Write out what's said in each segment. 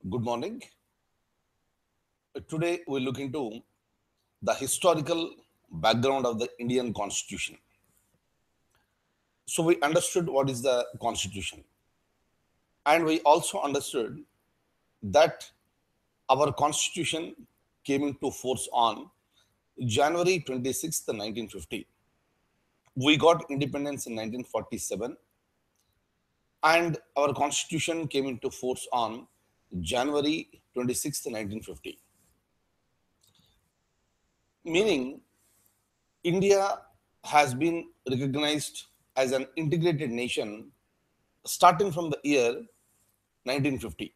Good morning. Today we look into the historical background of the Indian Constitution. So we understood what is the Constitution, and we also understood that our Constitution came into force on January 26th, 1950. We got independence in 1947, and our Constitution came into force on January 26th, 1950. Meaning, India has been recognized as an integrated nation starting from the year 1950.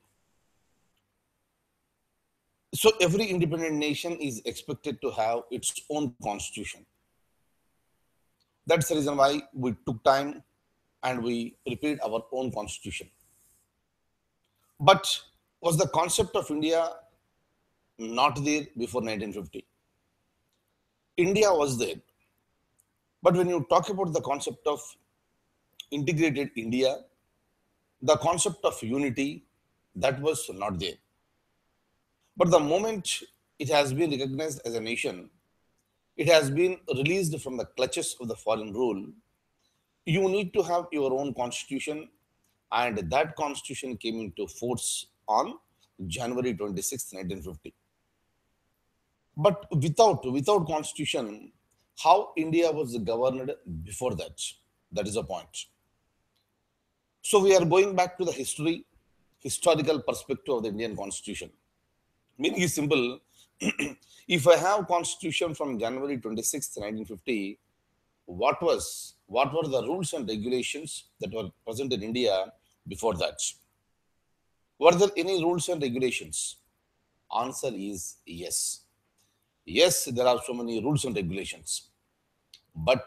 So every independent nation is expected to have its own constitution. That's the reason why we took time and we prepared our own constitution. But was the concept of India not there before 1950? India was there. But when you talk about the concept of integrated India, the concept of unity, that was not there. But the moment it has been recognized as a nation, it has been released from the clutches of the foreign rule. You need to have your own constitution, and that constitution came into force on January 26th, 1950. But without constitution, how India was governed before that? That is a point. So we are going back to the historical perspective of the Indian constitution. Meaning is simple. If I have constitution from January 26th, 1950, what were the rules and regulations that were present in India before that? Were there any rules and regulations? Answer is yes. Yes, there are so many rules and regulations. But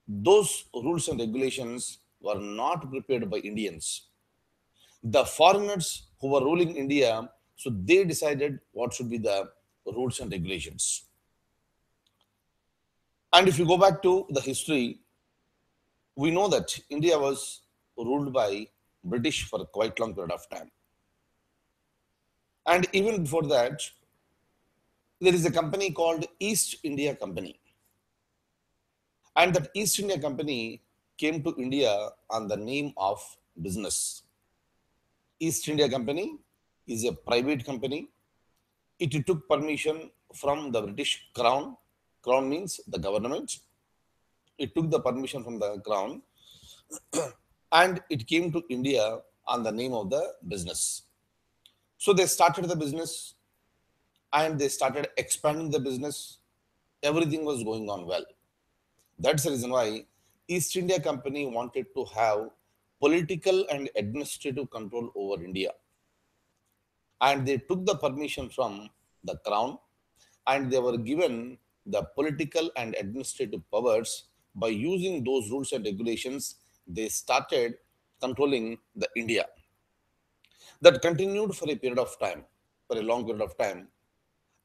those rules and regulations were not prepared by Indians. The foreigners who were ruling India, so they decided what should be the rules and regulations. And if you go back to the history, we know that India was ruled by British for a quite long period of time. And even before that, there is a company called East India Company. And that East India Company came to India on the name of business. East India Company is a private company. It took permission from the British Crown. Crown means the government. It took the permission from the Crown and it came to India on the name of the business. So they started the business and they started expanding the business. Everything was going on well. That's the reason why East India Company wanted to have political and administrative control over India. And they took the permission from the crown and they were given the political and administrative powers. By using those rules and regulations, they started controlling the India. That continued for a period of time, for a long period of time.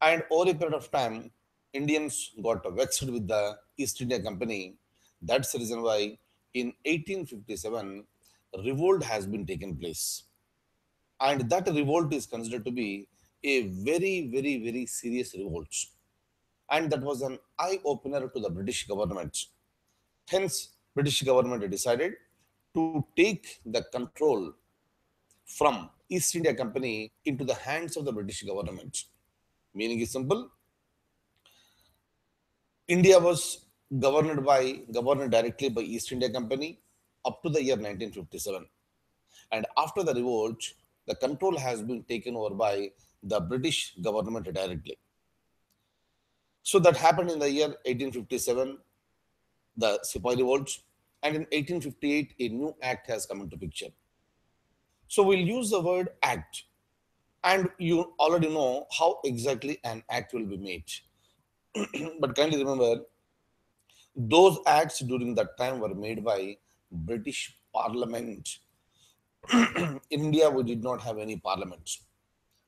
And over a period of time, Indians got vexed with the East India Company. That's the reason why in 1857 revolt has been taken place, and that revolt is considered to be a very serious revolt, and that was an eye opener to the British government. Hence, British government decided to take the control from East India Company into the hands of the British government. Meaning is simple. India was governed directly by East India Company up to the year 1957. And after the revolt, the control has been taken over by the British government directly. So that happened in the year 1857, the Sepoy Revolt, and in 1858, a new act has come into picture. So we'll use the word act, and you already know how exactly an act will be made. But kindly remember, those acts during that time were made by British Parliament. In India, we did not have any parliament.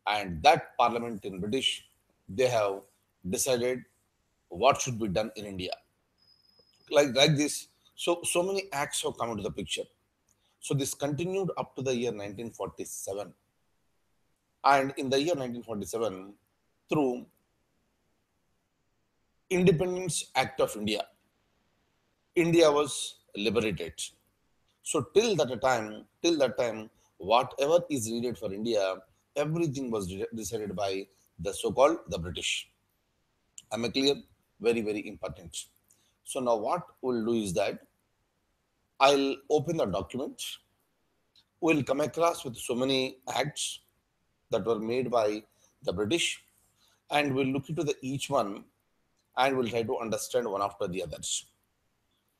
And that parliament in British, they have decided what should be done in India. Like this. So many acts have come into the picture. So this continued up to the year 1947. And in the year 1947, through Independence Act of India, India was liberated. So till that time, whatever is needed for India, everything was decided by the so-called the British. Am I clear? Very, very important. So now what we'll do is that I'll open the document. We'll come across with so many acts that were made by the British, and we'll look into the each one and we'll try to understand one after the others.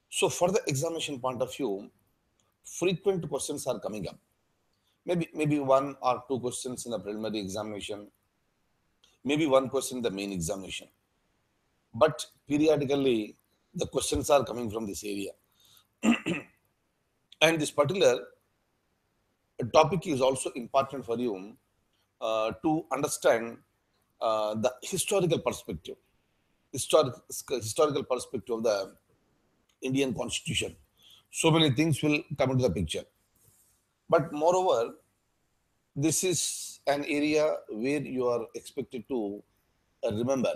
So for the examination point of view, frequent questions are coming up. Maybe one or two questions in the preliminary examination, maybe one question in the main examination. But periodically, the questions are coming from this area. And this particular topic is also important for you to understand the historic, historical perspective of the Indian Constitution. So many things will come into the picture. But moreover, this is an area where you are expected to remember.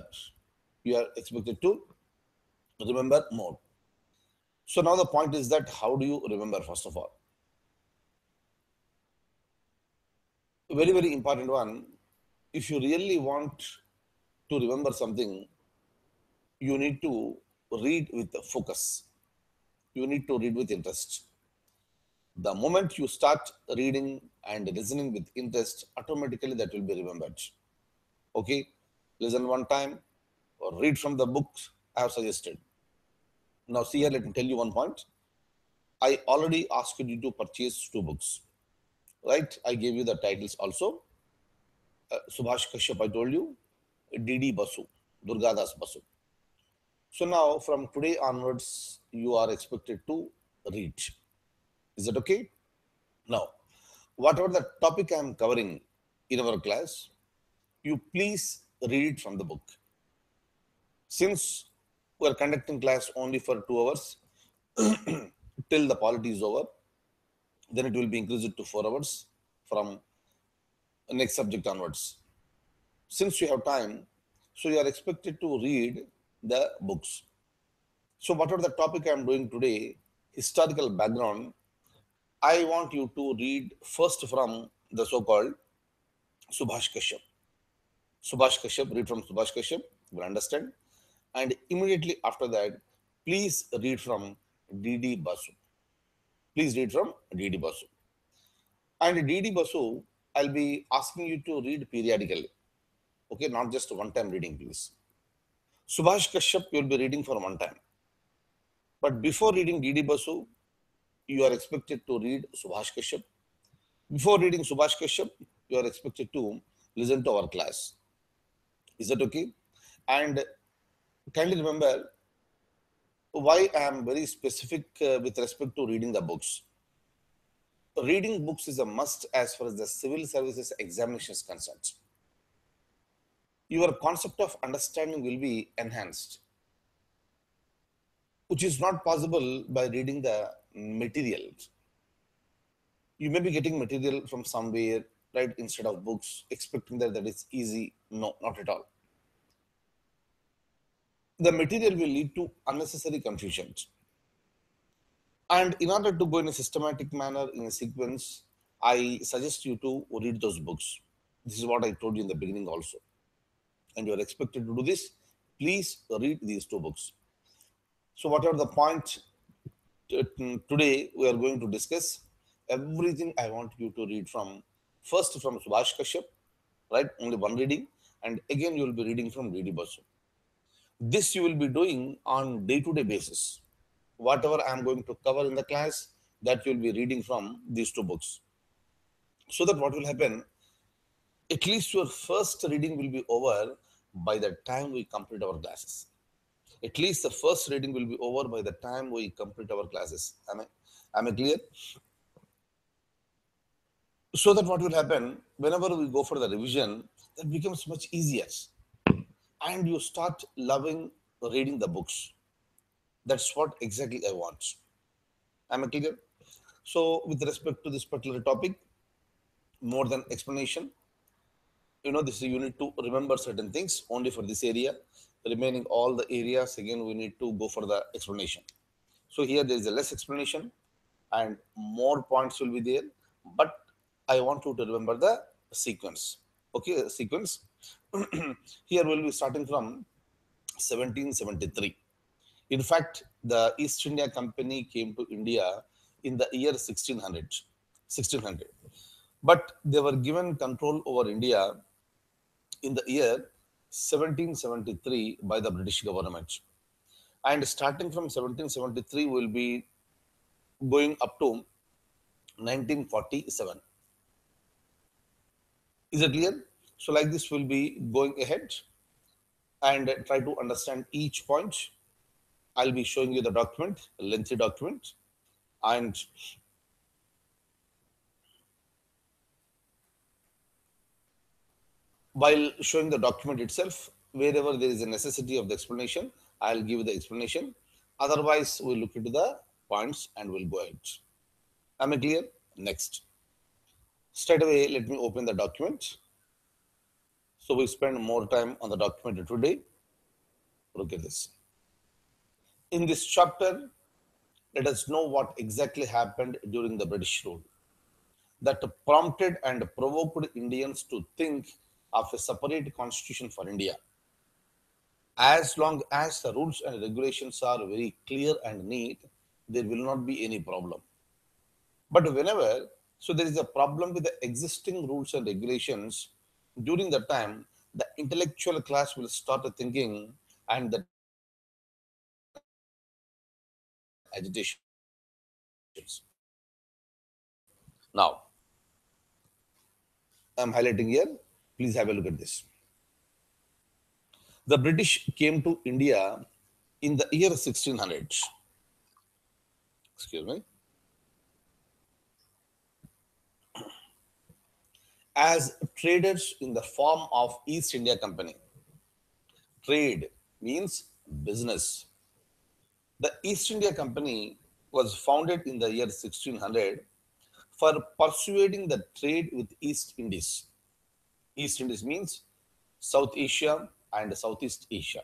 You are expected to remember more. So now the point is that how do you remember, first of all? A very, very important one. If you really want to remember something, you need to read with focus. You need to read with interest. The moment you start reading and listening with interest, automatically that will be remembered. Okay? Listen one time or read from the books I have suggested. Now, see here, let me tell you one point. I already asked you to purchase two books, right? I gave you the titles also. Subhash Kashyap, I told you, D.D. Basu, Durgadas Basu. So now, from today onwards, you are expected to read. Is that okay? Now, whatever the topic I am covering in our class, you please read it from the book. Since we are conducting class only for 2 hours till the polity is over, then it will be increased to 4 hours from next subject onwards. Since you have time, so you are expected to read the books. So whatever the topic I am doing today, historical background, I want you to read first from the so-called Subhash Kashyap. Subhash Kashyap, read from Subhash Kashyap, you will understand. And immediately after that, please read from D.D. Basu. Please read from D.D. Basu. And D.D. Basu, I'll be asking you to read periodically. Okay, not just one time reading, please. Subhash Kashyap, you'll be reading for one time. But before reading D.D. Basu, you are expected to read Subhash Kashyap. Before reading Subhash Kashyap, you are expected to listen to our class. Is that okay? And kindly remember why I am very specific with respect to reading the books. Reading books is a must as far as the civil services examination is concerned. Your concept of understanding will be enhanced, which is not possible by reading the material. You may be getting material from somewhere, right, instead of books, expecting that is easy. No, not at all. The material will lead to unnecessary confusions. And in order to go in a systematic manner, in a sequence, I suggest you to read those books. This is what I told you in the beginning also. And you are expected to do this. Please read these two books. So, whatever the point today we are going to discuss, everything I want you to read from first from Subhash Kashyap, right? Only one reading, and again you will be reading from D.D. Basu. This you will be doing on day-to-day basis. Whatever I am going to cover in the class, that you will be reading from these two books. So that what will happen, at least your first reading will be over by the time we complete our classes. At least the first reading will be over by the time we complete our classes. Am I clear? So that what will happen, whenever we go for the revision, that becomes much easier. And you start loving reading the books. That's what exactly I want. Am I clear? So with respect to this particular topic, more than explanation, This you need to remember certain things only for this area. Remaining all the areas, again, we need to go for the explanation. So here there is a less explanation and more points will be there, but I want you to remember the sequence. Okay, sequence. Here we'll be starting from 1773. In fact, the East India Company came to India in the year 1600. 1600. But they were given control over India in the year 1773 by the British government. And starting from 1773, will be going up to 1947. Is it clear? So, like this, we'll be going ahead and try to understand each point. I'll be showing you the document, a lengthy document, and while showing the document itself, wherever there is a necessity of the explanation, I'll give the explanation. Otherwise, we'll look into the points and we'll go ahead. Am I clear? Next. Straight away, let me open the document. So we spend more time on the document today. Look at this. In this chapter, let us know what exactly happened during the British rule that prompted and provoked Indians to think of a separate constitution for India. As long as the rules and regulations are very clear and neat, there will not be any problem. But whenever, so there is a problem with the existing rules and regulations, during the time, the intellectual class will start thinking and that agitations. Now, I'm highlighting here. Please have a look at this. The British came to India in the year 1600. Excuse me. As traders in the form of East India Company. Trade means business. The East India Company was founded in the year 1600 for persuading the trade with East Indies. East Indies means South Asia and Southeast Asia.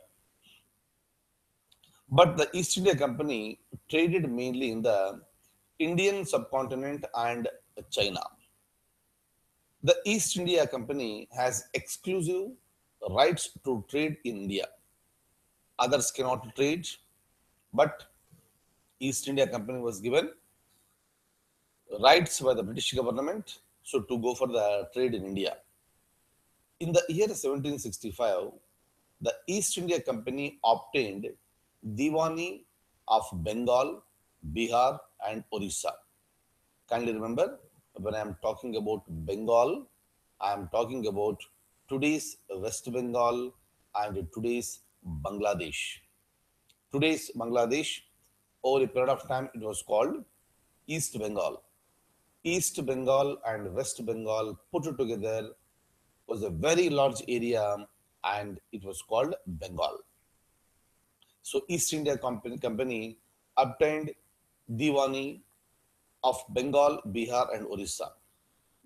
But the East India Company traded mainly in the Indian subcontinent and China. The East India Company has exclusive rights to trade in India. Others cannot trade, but East India Company was given rights by the British government so to go for the trade in India. In the year 1765, the East India Company obtained Diwani of Bengal, Bihar, and Orissa. Kindly remember, when I am talking about Bengal, I am talking about today's West Bengal and today's Bangladesh. Today's Bangladesh, over a period of time, it was called East Bengal. East Bengal and West Bengal put together was a very large area and it was called Bengal. So East India Company obtained Diwani of Bengal, Bihar and Orissa.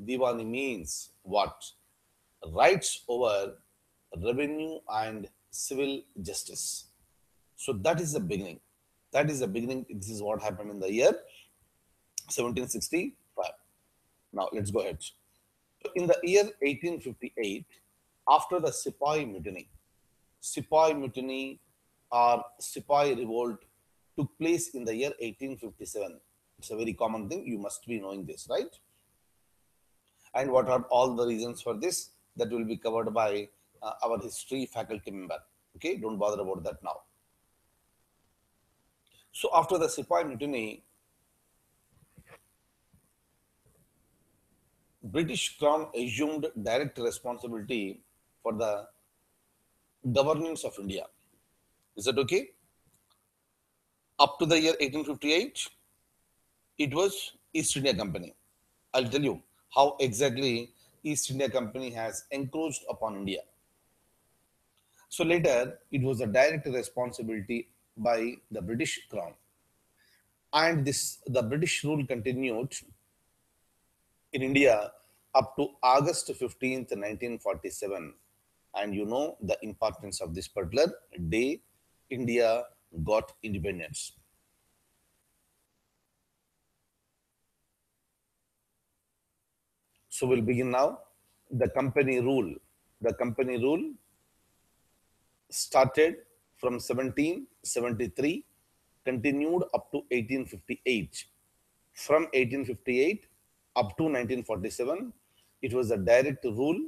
Diwani means what? Rights over revenue and civil justice. So that is the beginning. That is the beginning. This is what happened in the year 1765. Now let's go ahead. In the year 1858, after the Sepoy Mutiny or Sepoy Revolt took place in the year 1857. It's a very common thing. You must be knowing this, right? And what are all the reasons for this? That will be covered by our history faculty member. Okay, don't bother about that now. So after the Sepoy Mutiny, British Crown assumed direct responsibility for the governance of India. Is that okay? Up to the year 1858, it was East India Company. I'll tell you how exactly East India Company has encroached upon India. So later, it was a direct responsibility by the British Crown. And this the British rule continued in India up to August 15th, 1947. And you know the importance of this particular day India got independence. So we'll begin now. The company rule. The company rule started from 1773, continued up to 1858. From 1858 up to 1947, it was a direct rule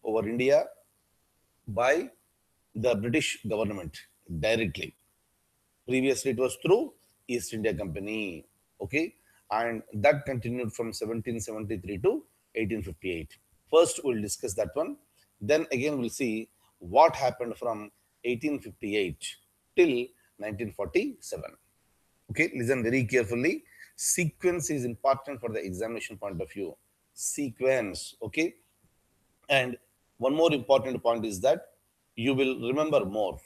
over India by the British government directly. Previously, it was through East India Company. Okay, and that continued from 1773 to 1858. First, we'll discuss that one. Then again, we'll see what happened from 1858 till 1947. Okay, listen very carefully. Sequence is important for the examination point of view. Sequence, okay? And one more important point is that you will remember more,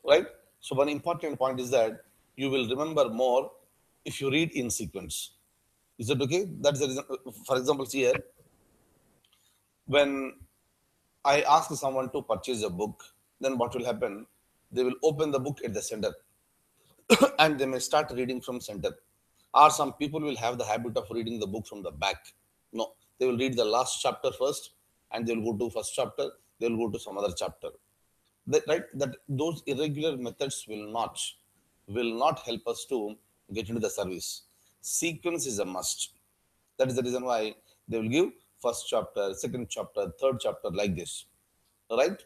right? So one important point is that you will remember more if you read in sequence. Is that okay? That's the reason. For example, here, when I ask someone to purchase a book, then what will happen? They will open the book at the center and they may start reading from center. Or some people will have the habit of reading the book from the back. No, they will read the last chapter first and they will go to first chapter, they will go to some other chapter. That, right? That those irregular methods will not help us to get into the service. Sequence is a must. That is the reason why they will give first chapter, second chapter, third chapter like this. Right?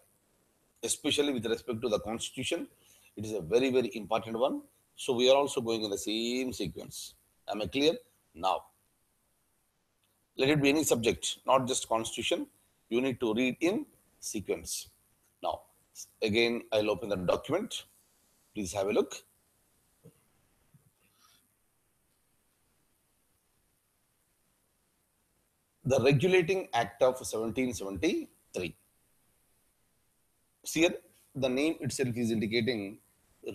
Especially with respect to the constitution, it is a very, very important one. So we are also going in the same sequence. Am I clear? Now, let it be any subject, not just constitution. You need to read in sequence. Now, again, I'll open the document. Please have a look. The Regulating Act of 1773. See here, the name itself is indicating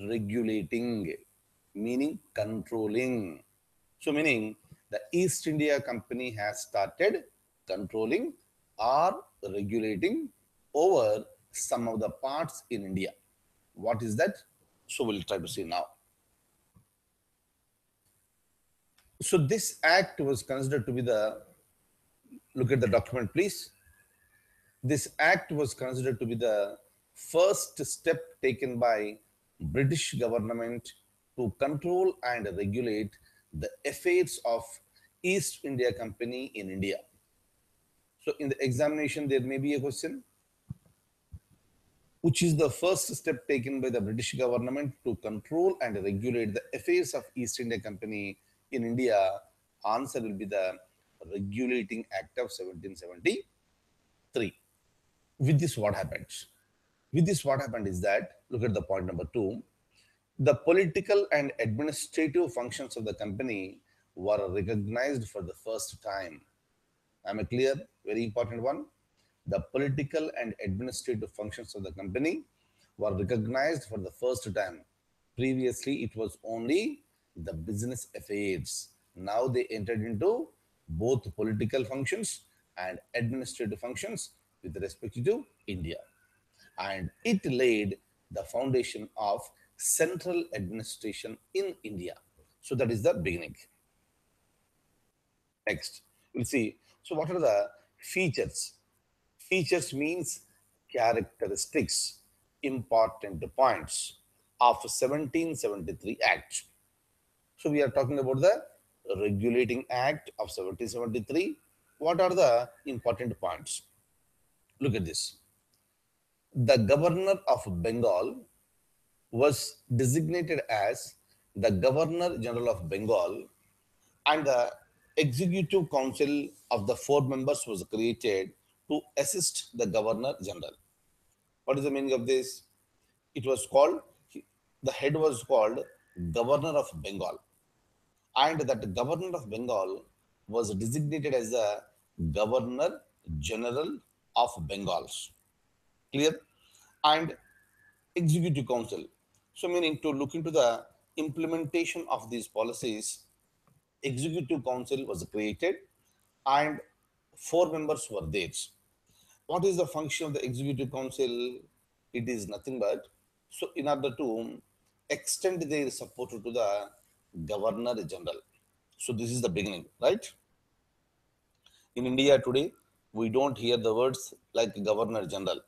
regulating, meaning controlling. So, meaning the East India Company has started controlling or regulating over some of the parts in India. What is that? So, we'll try to see now. So, this act was considered to be the, look at the document, please. This act was considered to be the first step taken by British government to control and regulate the affairs of East India Company in India. So in the examination, there may be a question, which is the first step taken by the British government to control and regulate the affairs of East India Company in India? Answer will be the Regulating Act of 1773. With this, what happens? With this, what happened is that, look at the point number 2, the political and administrative functions of the company were recognized for the first time. Am I clear? Very important one. The political and administrative functions of the company were recognized for the first time. Previously, it was only the business affairs. Now they entered into both political functions and administrative functions with respect to India. And it laid the foundation of central administration in India. So that is the beginning. Next, we'll see. So what are the features? Features means characteristics, important points of 1773 Act. So we are talking about the Regulating Act of 1773. What are the important points? Look at this. The Governor of Bengal was designated as the Governor General of Bengal, and the Executive Council of the 4 members was created to assist the Governor General. What is the meaning of this? It was called, the head was called Governor of Bengal, and that Governor of Bengal was designated as the Governor General of Bengals. Clear? And Executive Council. So, meaning to look into the implementation of these policies, executive council was created and four members were there. What is the function of the executive council? It is nothing but so in order to extend their support to the governor general. So this is the beginning, right? In India today, we don't hear the words like governor general,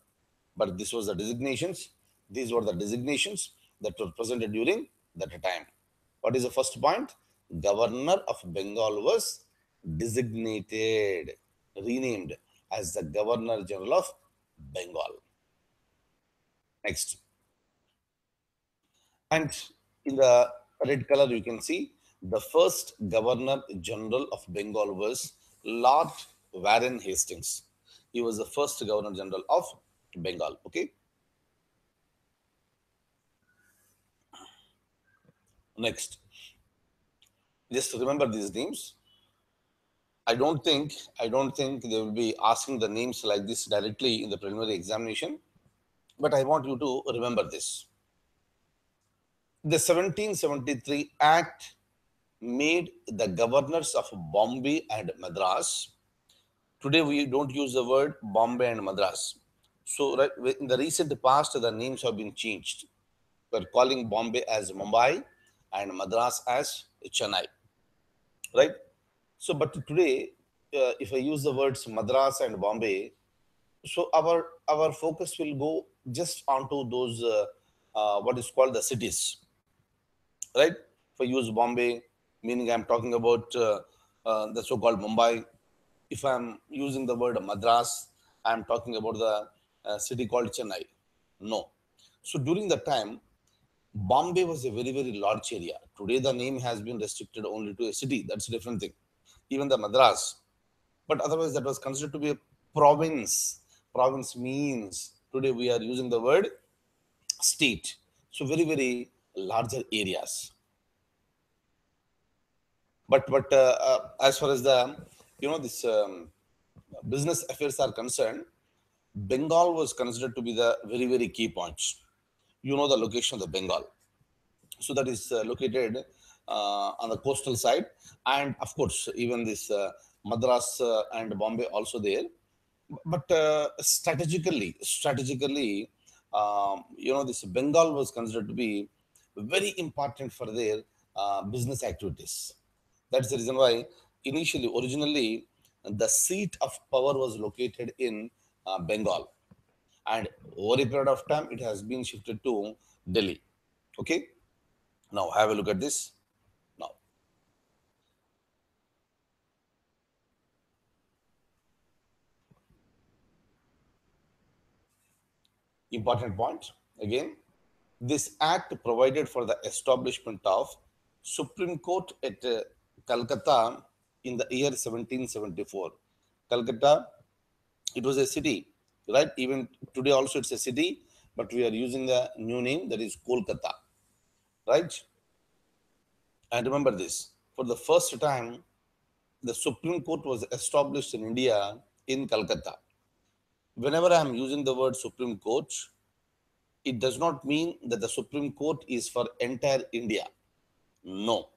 but this was the designations. These were the designations that were presented during that time. What is the first point? Governor of Bengal was designated, renamed as the Governor General of Bengal. Next. And in the red color, you can see the first Governor General of Bengal was Lord Warren Hastings. He was the first Governor General of Bengal. Okay. Next, just remember these names. I don't think they will be asking the names like this directly in the preliminary examination, but I want you to remember this. The 1773 Act made the governors of Bombay and Madras. Today we don't use the word Bombay and Madras. So right, in the recent past, the names have been changed. We're calling Bombay as Mumbai and Madras as Chennai, right? So, but today, if I use the words Madras and Bombay, so our focus will go just onto those what is called the cities, right? If I use Bombay, meaning I'm talking about the so-called Mumbai. If I'm using the word Madras, I'm talking about the city called Chennai. No. So during the time, Bombay was a very, very large area. Today, the name has been restricted only to a city. That's a different thing. Even the Madras. But otherwise, that was considered to be a province. Province means today we are using the word state. So very, very larger areas. But as far as the this business affairs are concerned, Bengal was considered to be the very, very key points. You know the location of the Bengal. So that is located on the coastal side, and of course even this Madras and Bombay also there. But strategically, this Bengal was considered to be very important for their business activities. That's the reason why originally, the seat of power was located in Bengal, and over a period of time, it has been shifted to Delhi. Okay, now have a look at this. Now, important point again. This act provided for the establishment of Supreme Court at Calcutta in the year 1774. Calcutta, it was a city, right? Even today also it's a city, but we are using the new name that is Kolkata, right? And remember this, for the first time, the Supreme Court was established in India in Calcutta. Whenever I am using the word Supreme Court, it does not mean that the Supreme Court is for entire India. No,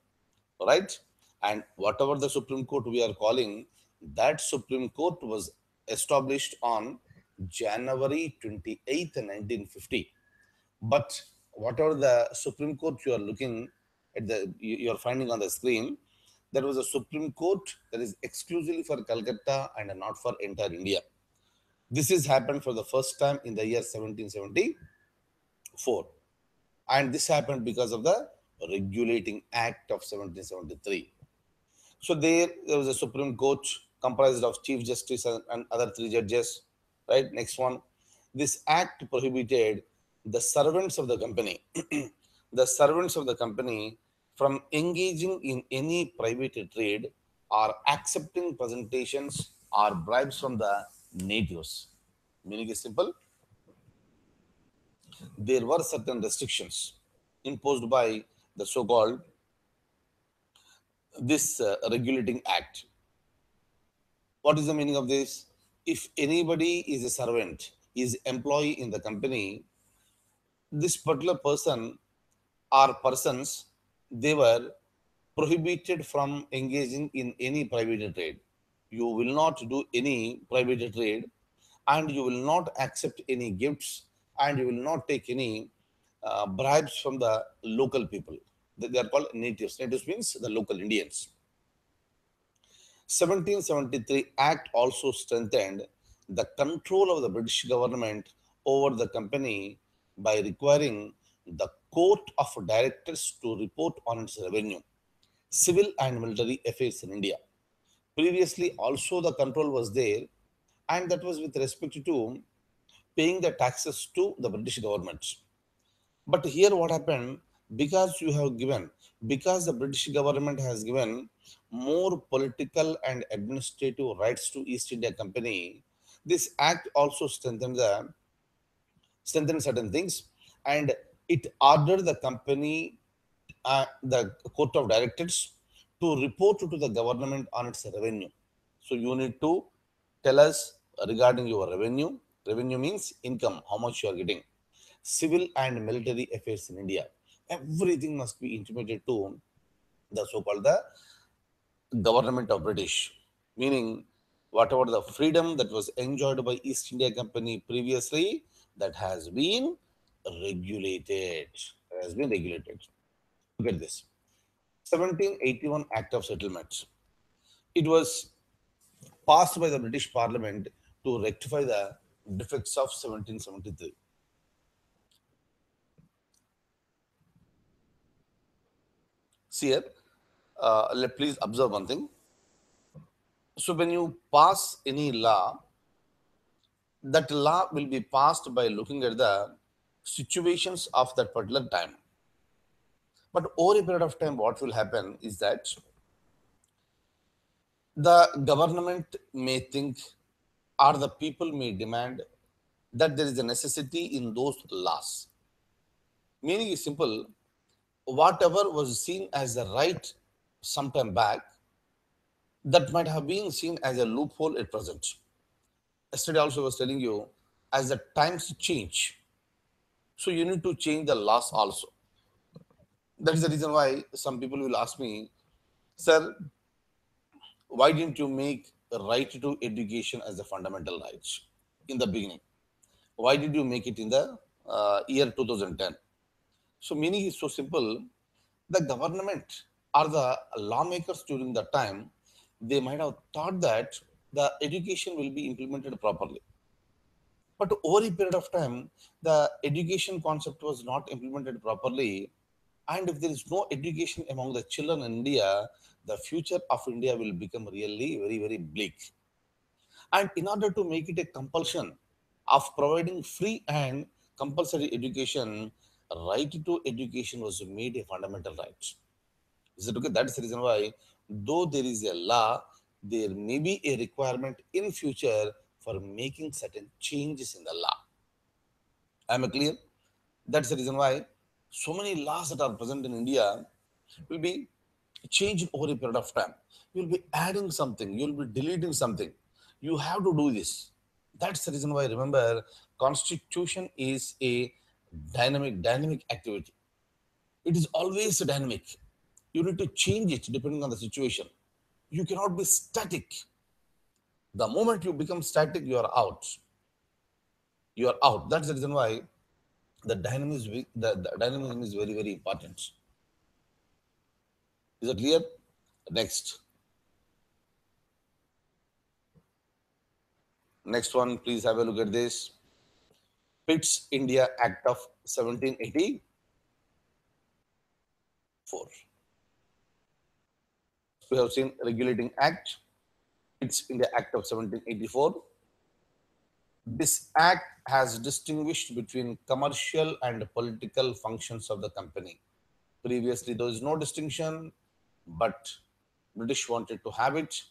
right? And whatever the Supreme Court we are calling, that Supreme Court was established on January 28th, 1950. But whatever the Supreme Court you are looking at, you are finding on the screen, there was a Supreme Court that is exclusively for Calcutta and not for entire India. This has happened for the first time in the year 1774. And this happened because of the Regulating Act of 1773. So there was a Supreme Court comprised of Chief Justice and other three judges. Right. Next one. This act prohibited the servants of the company, the servants of the company from engaging in any private trade or accepting presentations or bribes from the natives. Meaning is simple. There were certain restrictions imposed by the so-called this regulating act. What is the meaning of this? If anybody is a servant, is employee in the company, this particular person or persons They were prohibited from engaging in any private trade. You will not do any private trade, and you will not accept any gifts, and you will not take any bribes from the local people. They are called natives. Natives means the local Indians. 1773 Act also strengthened the control of the British government over the company by requiring the Court of Directors to report on its revenue, civil and military affairs in India. Previously, also the control was there, and that was with respect to paying the taxes to the British government. But here, what happened? Because you have given, because the British government has given more political and administrative rights to East India Company, this act also strengthened certain things, and it ordered the company, the court of directors, to report to the government on its revenue. So you need to tell us regarding your revenue. Revenue means income, how much you are getting. Civil and military affairs in India. Everything must be intimated to the so-called the government of British, meaning whatever the freedom that was enjoyed by East India Company previously, that has been regulated. Has been regulated. Look at this. 1781 Act of Settlement. It was passed by the British Parliament to rectify the defects of 1773. See here, please observe one thing. So when you pass any law, that law will be passed by looking at the situations of that particular time. But over a period of time, what will happen is that the government may think, or the people may demand, that there is a necessity in those laws. Meaning is simple, whatever was seen as a right sometime back, that might have been seen as a loophole at present. Yesterday also I was telling you, as the times change, so you need to change the laws also. That is the reason why some people will ask me, sir, why didn't you make the right to education as a fundamental right in the beginning? Why did you make it in the year 2010? So meaning is so simple. The government or the lawmakers during that time, they might have thought that the education will be implemented properly. But over a period of time, the education concept was not implemented properly. And if there is no education among the children in India, the future of India will become really very, very bleak. And in order to make it a compulsion of providing free and compulsory education, right to education was made a fundamental right. Is it okay? That's the reason why, though there is a law, there may be a requirement in future for making certain changes in the law. Am I clear? That's the reason why so many laws that are present in India will be changed over a period of time. You'll be adding something, you'll be deleting something. You have to do this. That's the reason why, remember, constitution is a dynamic activity. It is always dynamic. You need to change it depending on the situation. You cannot be static. The moment you become static, you are out. You are out. That's the reason why the dynamism is very, very important. Is it clear? Next. Next one, please have a look at this. Pitt's India Act of 1784. We have seen Regulating Act, Pitt's India Act of 1784. This act has distinguished between commercial and political functions of the company. Previously, there was no distinction, but British wanted to have it.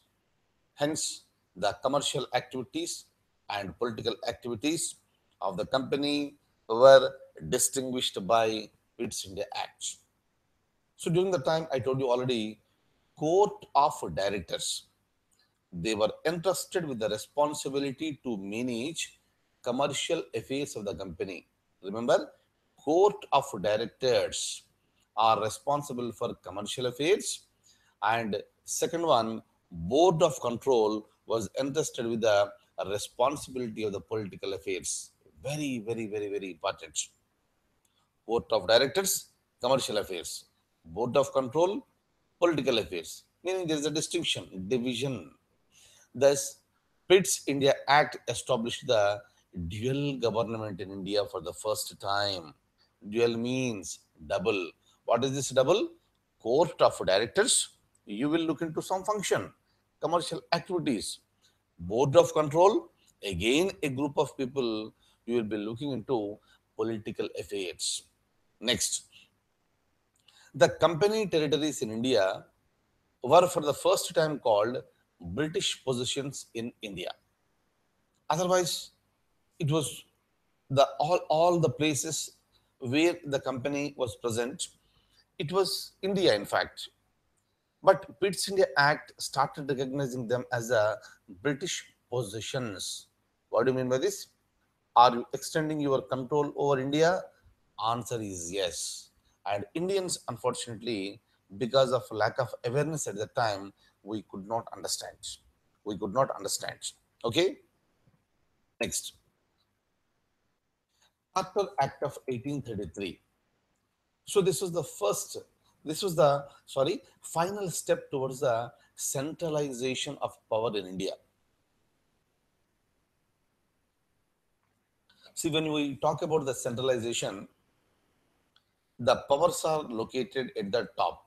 Hence, the commercial activities and political activities of the company were distinguished by its India Act. So during the time I told you already, court of directors, they were entrusted with the responsibility to manage commercial affairs of the company. Remember, court of directors are responsible for commercial affairs, and second one, board of control was entrusted with the responsibility of the political affairs. Very, very, very, very important. Board of directors, commercial affairs. Board of control, political affairs. Meaning there is a distinction, division. Thus, Pitt's India Act established the dual government in India for the first time. Dual means double. What is this double? Court of directors, you will look into some function, commercial activities. Board of control, again a group of people, you will be looking into political affairs. Next, the company territories in India were for the first time called British possessions in India. Otherwise, it was all the places where the company was present. It was India, in fact. But Pitt's India Act started recognizing them as a British possessions. What do you mean by this? Are you extending your control over India? Answer is yes. And Indians, unfortunately, because of lack of awareness at the time, we could not understand. We could not understand. Okay. Next, Charter Act of 1833. So this was the final step towards the centralization of power in India. See, when we talk about the centralization, the powers are located at the top.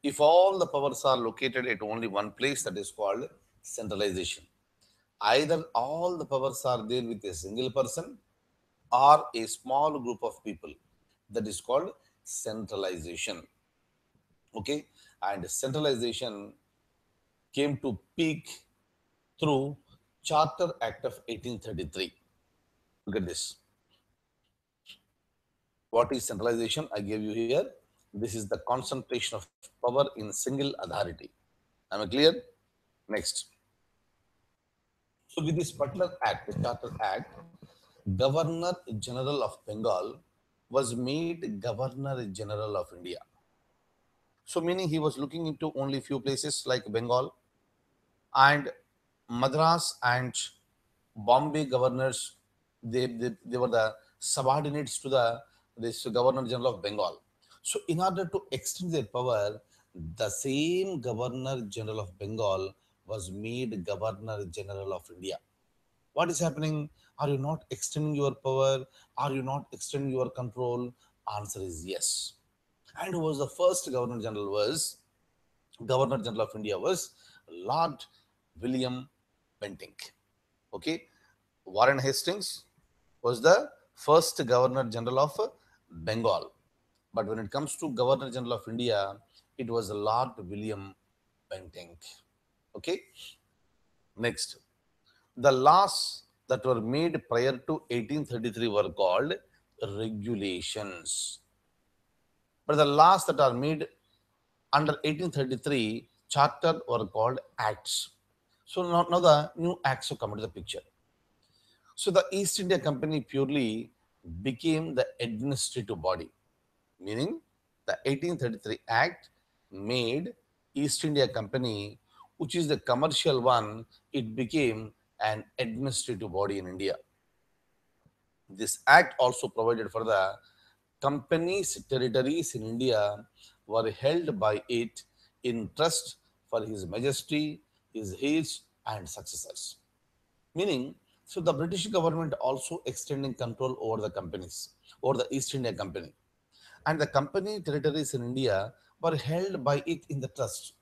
If all the powers are located at only one place, that is called centralization. Either all the powers are there with a single person or a small group of people. That is called centralization. Okay, and centralization came to peak through Charter Act of 1833. Look at this. What is centralization? I gave you here. This is the concentration of power in single authority. Am I clear? Next. So with this particular act, the Charter Act, Governor General of Bengal was made Governor General of India. So meaning he was looking into only few places like Bengal and Madras and Bombay governors. They were the subordinates to the this Governor General of Bengal. So in order to extend their power, the same Governor General of Bengal was made Governor General of India. What is happening? Are you not extending your power? Are you not extending your control? Answer is yes. And who was the first Governor General was Governor General of India was Lord William Bentinck. Okay, Warren Hastings was the first Governor General of Bengal. But when it comes to Governor General of India, it was Lord William Bentinck. Okay, next. The laws that were made prior to 1833 were called regulations. But the laws that are made under 1833 charter were called acts. So now the new acts have come into the picture. So the East India Company purely became the administrative body, meaning the 1833 Act made East India Company, which is the commercial one, it became an administrative body in India. This act also provided for the company's territories in India were held by it in trust for His Majesty, his heirs, and successors. Meaning, so the British government also extending control over the companies, over the East India Company. And the company territories in India were held by it in the trust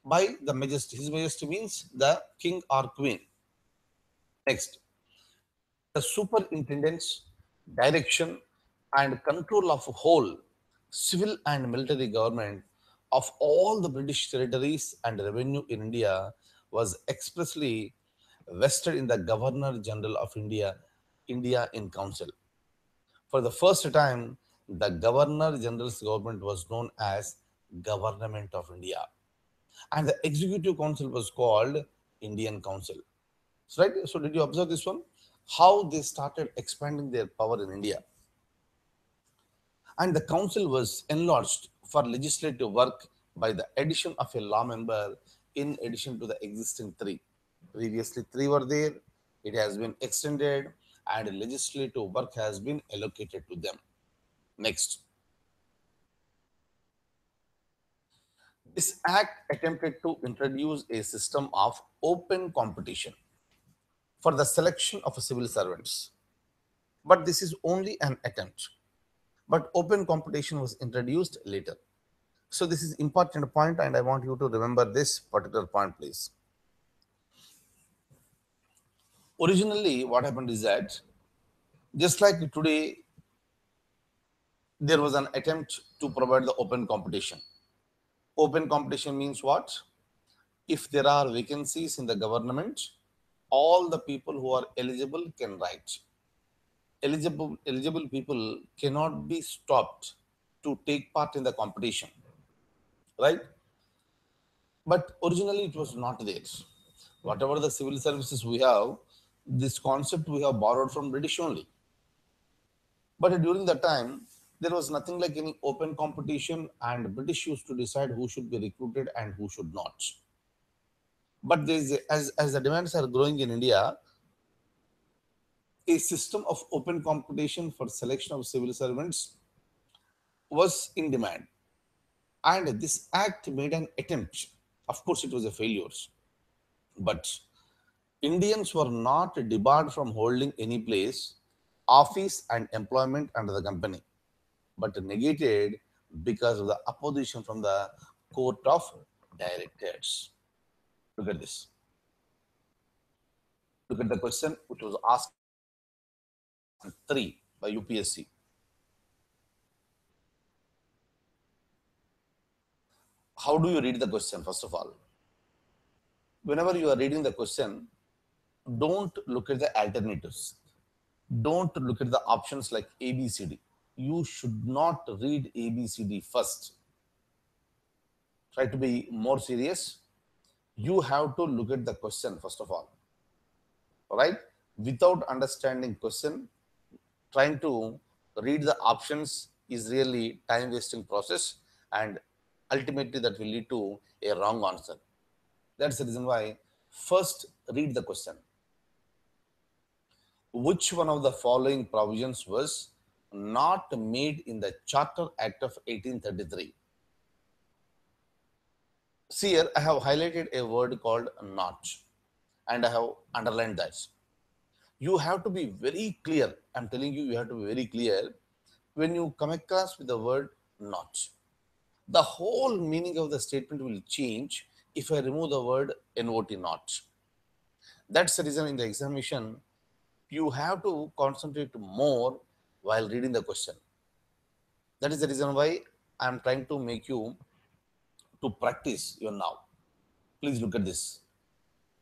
by the Majesty. His Majesty means the king or queen. Next, the superintendence, direction, and control of whole civil and military government of all the British territories and revenue in India was expressly vested in the Governor General of India, India in Council. For the first time, the Governor General's government was known as Government of India, and the Executive Council was called Indian Council. So, right? So, did you observe this one? How they started expanding their power in India. And the council was enlarged for legislative work by the addition of a law member in addition to the existing three. Previously, three were there, it has been extended, and legislative work has been allocated to them. Next, this act attempted to introduce a system of open competition for the selection of civil servants. But this is only an attempt. But open competition was introduced later. So this is important point, and I want you to remember this particular point, please. Originally, what happened is that just like today, there was an attempt to provide the open competition. Open competition means what? If there are vacancies in the government, all the people who are eligible can write. Eligible people cannot be stopped to take part in the competition, right? But originally it was not there. Whatever the civil services we have, this concept we have borrowed from British only. But during that time, there was nothing like any open competition, and British used to decide who should be recruited and who should not. But as the demands are growing in India, a system of open competition for selection of civil servants was in demand. And this act made an attempt. Of course, it was a failure. But Indians were not debarred from holding any place, office, and employment under the company, but negated because of the opposition from the court of directors. Look at this. Look at the question which was asked in 3 by UPSC. How do you read the question, first of all? Whenever you are reading the question, don't look at the alternatives. Don't look at the options like A, B, C, D. You should not read A, B, C, D first. Try to be more serious. You have to look at the question first of all. Right? Without understanding question, trying to read the options is really time wasting process, and ultimately that will lead to a wrong answer. That's the reason why first read the question. Which one of the following provisions was not made in the Charter Act of 1833? See here, I have highlighted a word called not, and I have underlined that. You have to be very clear. I'm telling you, you have to be very clear when you come across with the word not. The whole meaning of the statement will change if I remove the word not not. That's the reason in the examination, you have to concentrate more while reading the question. That is the reason why I'm trying to make you to practice your now. Please look at this.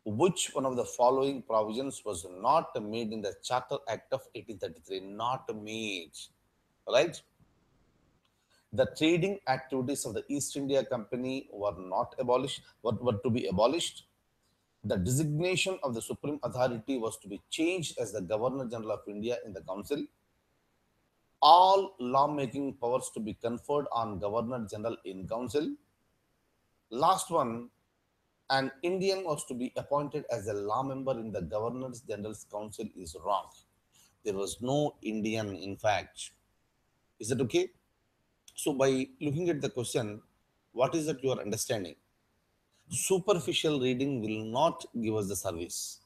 Which one of the following provisions was not made in the Charter Act of 1833? Not made, right? The trading activities of the East India Company were not abolished, were to be abolished. The designation of the Supreme Authority was to be changed as the Governor General of India in the Council. All lawmaking powers to be conferred on Governor General in Council. Last one, an Indian was to be appointed as a law member in the Governor General's Council is wrong. There was no Indian, in fact. Is that okay? So, by looking at the question, what is that you are understanding? Superficial reading will not give us the service.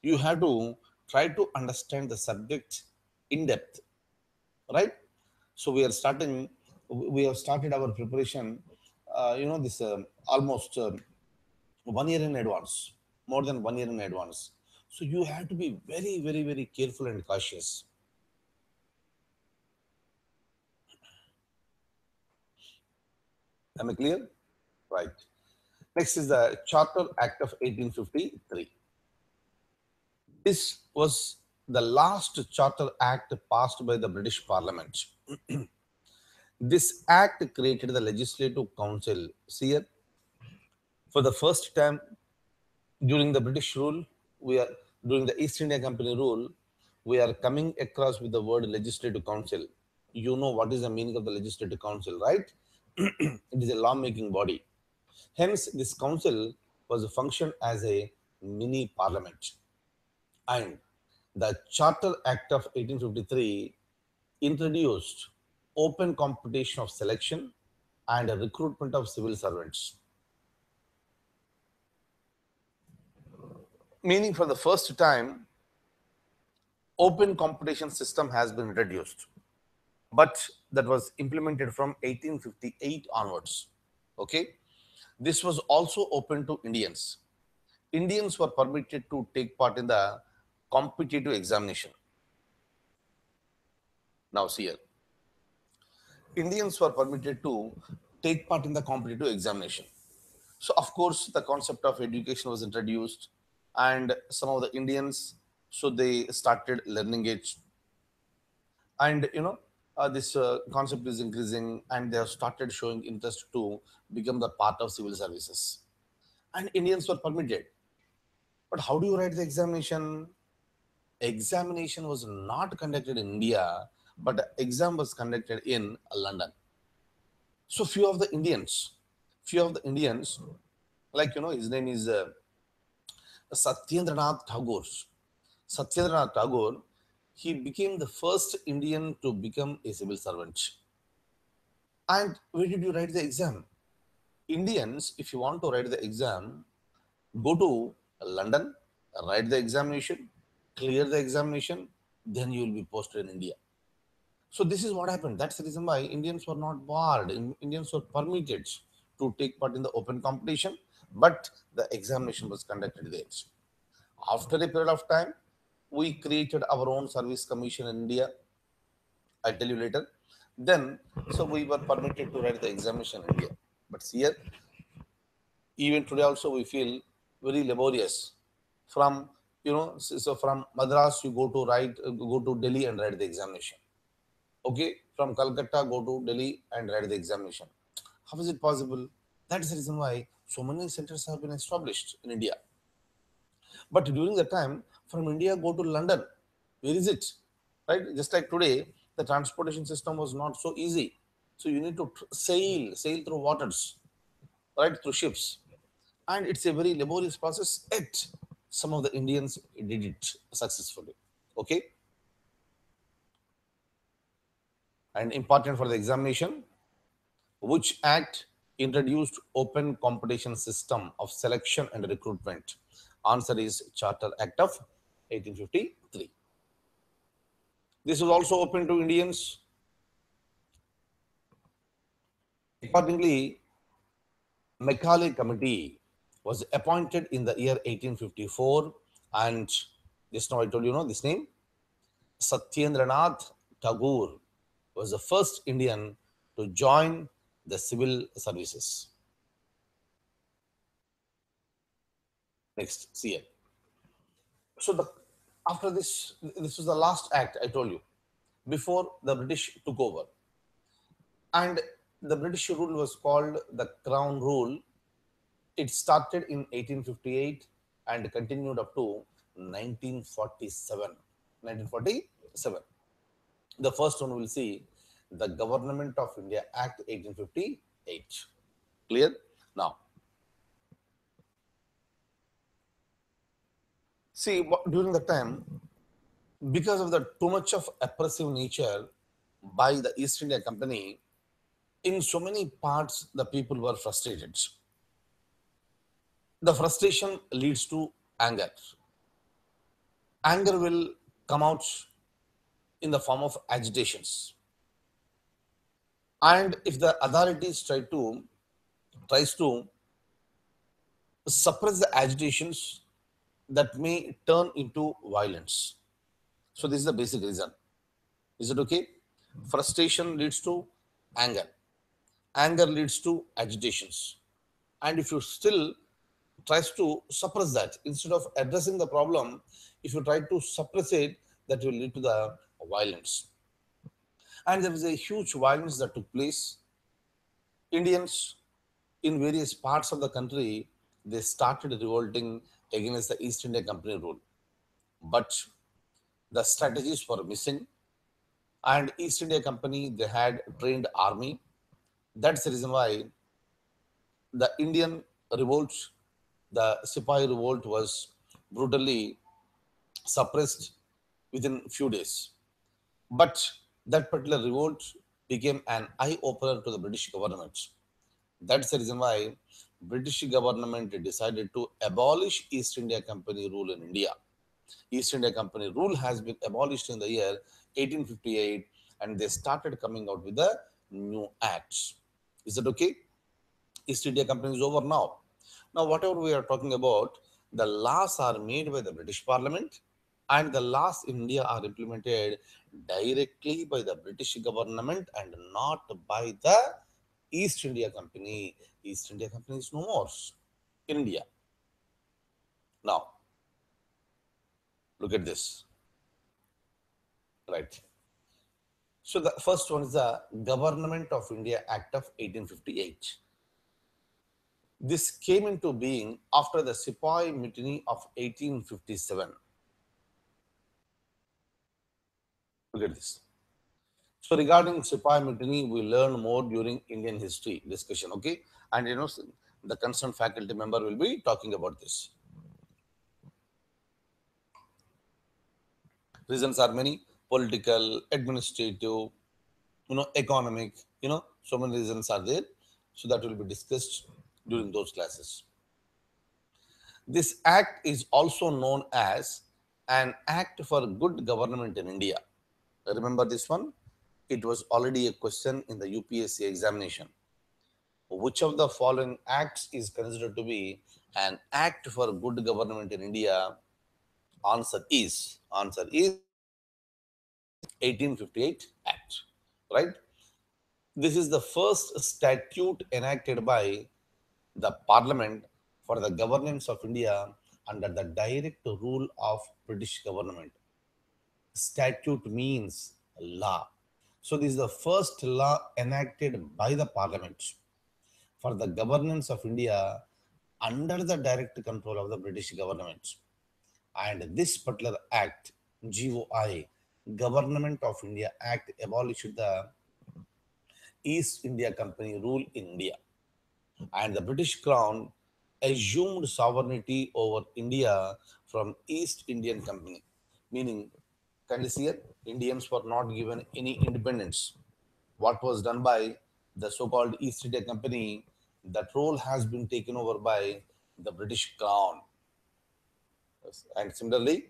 You have to try to understand the subject in depth, right? So, we have started our preparation, this almost 1 year in advance, more than 1 year in advance. So you have to be very, very, very careful and cautious. Am I clear? Right. Next is the Charter Act of 1853. This was the last Charter Act passed by the British Parliament. This act created the Legislative Council. See here, for the first time during the British rule, we are during the East India Company rule, we are coming across with the word Legislative Council. You know what is the meaning of the Legislative Council, right? It is a law-making body. Hence, this council was functioned as a mini parliament. And the Charter Act of 1853 introduced open competition of selection and a recruitment of civil servants. Meaning, for the first time, open competition system has been introduced, but that was implemented from 1858 onwards. Okay, this was also open to Indians. Indians were permitted to take part in the competitive examination. Now, see here, Indians were permitted to take part in the competitive examination. So, of course, the concept of education was introduced, and some of the Indians, so they started learning it, and this concept is increasing, and they have started showing interest to become the part of civil services, and Indians were permitted. But how do you write the examination? Examination was not conducted in India, but the exam was conducted in London. So few of the Indians, like his name is Satyendranath Tagore. Satyendranath Tagore, he became the first Indian to become a civil servant. And where did you write the exam? Indians, if you want to write the exam, go to London, write the examination, clear the examination, then you will be posted in India. So this is what happened. That's the reason why Indians were not barred. Indians were permitted to take part in the open competition, but the examination was conducted there. After a period of time, we created our own service commission in India. I'll tell you later. Then, so we were permitted to write the examination in India. But here, even today also, we feel very laborious. From so from Madras, you go to Delhi and write the examination. Okay, from Calcutta, go to Delhi and write the examination. How is it possible? That is the reason why so many centers have been established in India. But during the time, from India, go to London. Where is it? Right? Just like today, the transportation system was not so easy. So you need to sail through waters, right? Through ships. And it's a very laborious process. Yet, some of the Indians did it successfully. Okay? And important for the examination, which act introduced open competition system of selection and recruitment? Answer is Charter Act of 1853. This was also open to Indians. Accordingly, Macaulay Committee was appointed in the year 1854, and just now I told this name, Satyendranath Tagore was the first Indian to join the civil services. Next, see it. So after this was the last act I told you before the British took over, and the British rule was called the Crown Rule. It started in 1858 and continued up to 1947. 1947. The first one we'll see, the Government of India Act 1858. Clear? Now, see, during the time, because of the too much of oppressive nature by the East India Company, in so many parts, the people were frustrated. The frustration leads to anger. Anger will come out in the form of agitations. And if the authorities tries to suppress the agitations, that may turn into violence. So this is the basic reason. Is it okay? Frustration leads to anger. Anger leads to agitations. And if you still tries to suppress that, instead of addressing the problem, if you try to suppress it, that will lead to the violence. And there was a huge violence that took place. Indians in various parts of the country, they started revolting against the East India Company rule. But the strategies were missing, And East India Company, they had trained army. That's the reason why the Indian revolt, the Sipahi revolt, was brutally suppressed within few days. But that particular revolt became an eye opener to the British government. That's the reason why British government decided to abolish East India Company rule in India. East India Company rule has been abolished in the year 1858, and they started coming out with the new acts. Is that okay? East India Company is over now. Now, whatever we are talking about, the laws are made by the British Parliament, and the laws in India are implemented directly by the British government and not by the East India Company. East India Company is no more in India. Now, look at this, right? So the first one is the Government of India Act of 1858. This came into being after the Sepoy Mutiny of 1857. Look at this. So regarding Sepoy Mutiny, we learn more during Indian history discussion, okay? And the concerned faculty member will be talking about this. Reasons are many: political, administrative, economic, so many reasons are there. So that will be discussed during those classes. This act is also known as an act for good government in India. Remember this one? It was already a question in the UPSC examination. Which of the following acts is considered to be an act for good government in India? Answer is 1858 Act, right? This is the first statute enacted by the Parliament for the governance of India under the direct rule of British government. Statute means law. So this is the first law enacted by the Parliament for the governance of India under the direct control of the British government. And this particular act, GOI, Government of India Act, abolished the East India Company rule in India. And the British Crown assumed sovereignty over India from East Indian Company, meaning, can you see it? Indians were not given any independence. What was done by the so-called East India Company, that role has been taken over by the British Crown. Yes. And similarly,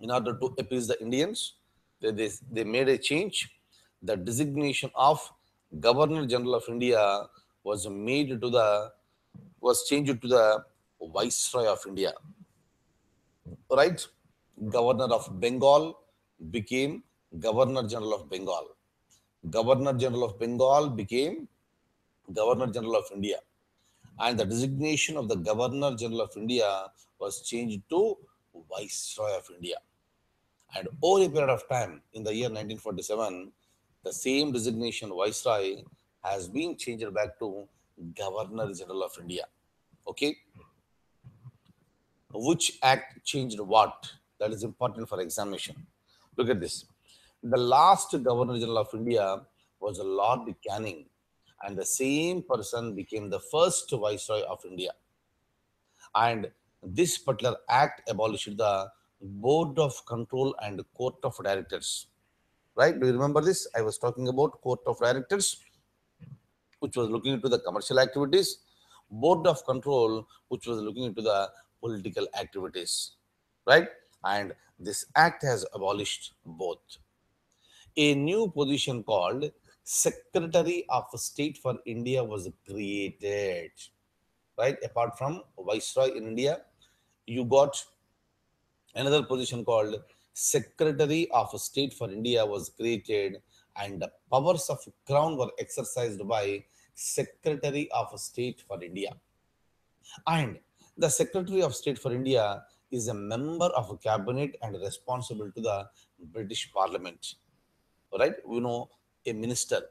in order to appease the Indians, they made a change. The designation of Governor General of India was made to the was changed to the Viceroy of India. Right? Governor of Bengal became Governor General of Bengal. Governor General of Bengal became Governor General of India. And the designation of the Governor General of India was changed to Viceroy of India. And over a period of time, in the year 1947, the same designation Viceroy has been changed back to Governor General of India. Okay? Which act changed what? That is important for examination. Look at this. The last Governor General of India was Lord Canning, and the same person became the first Viceroy of India. And this particular act abolished the Board of Control and Court of Directors. Right? Do you remember this? I was talking about Court of Directors, which was looking into the commercial activities, Board of Control, which was looking into the political activities, right? And this act has abolished both. A new position called Secretary of State for India was created, right? Apart from Viceroy in India, you got another position called Secretary of State for India was created, and the powers of Crown were exercised by Secretary of State for India. And the Secretary of State for India is a member of a cabinet and responsible to the British Parliament. Right? We know a minister,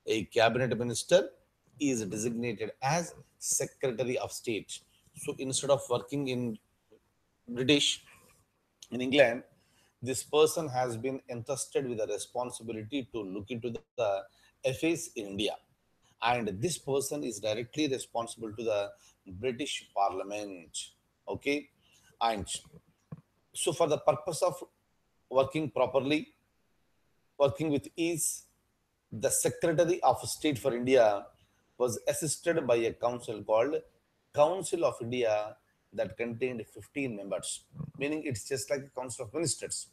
a cabinet minister is designated as Secretary of State. So instead of working in British, in England, This person has been entrusted with the responsibility to look into the affairs in India, and this person is directly responsible to the British Parliament. Okay, and so for the purpose of working properly, working with ease, the Secretary of State for India was assisted by a council called Council of India that contained 15 members, meaning it's just like a council of ministers.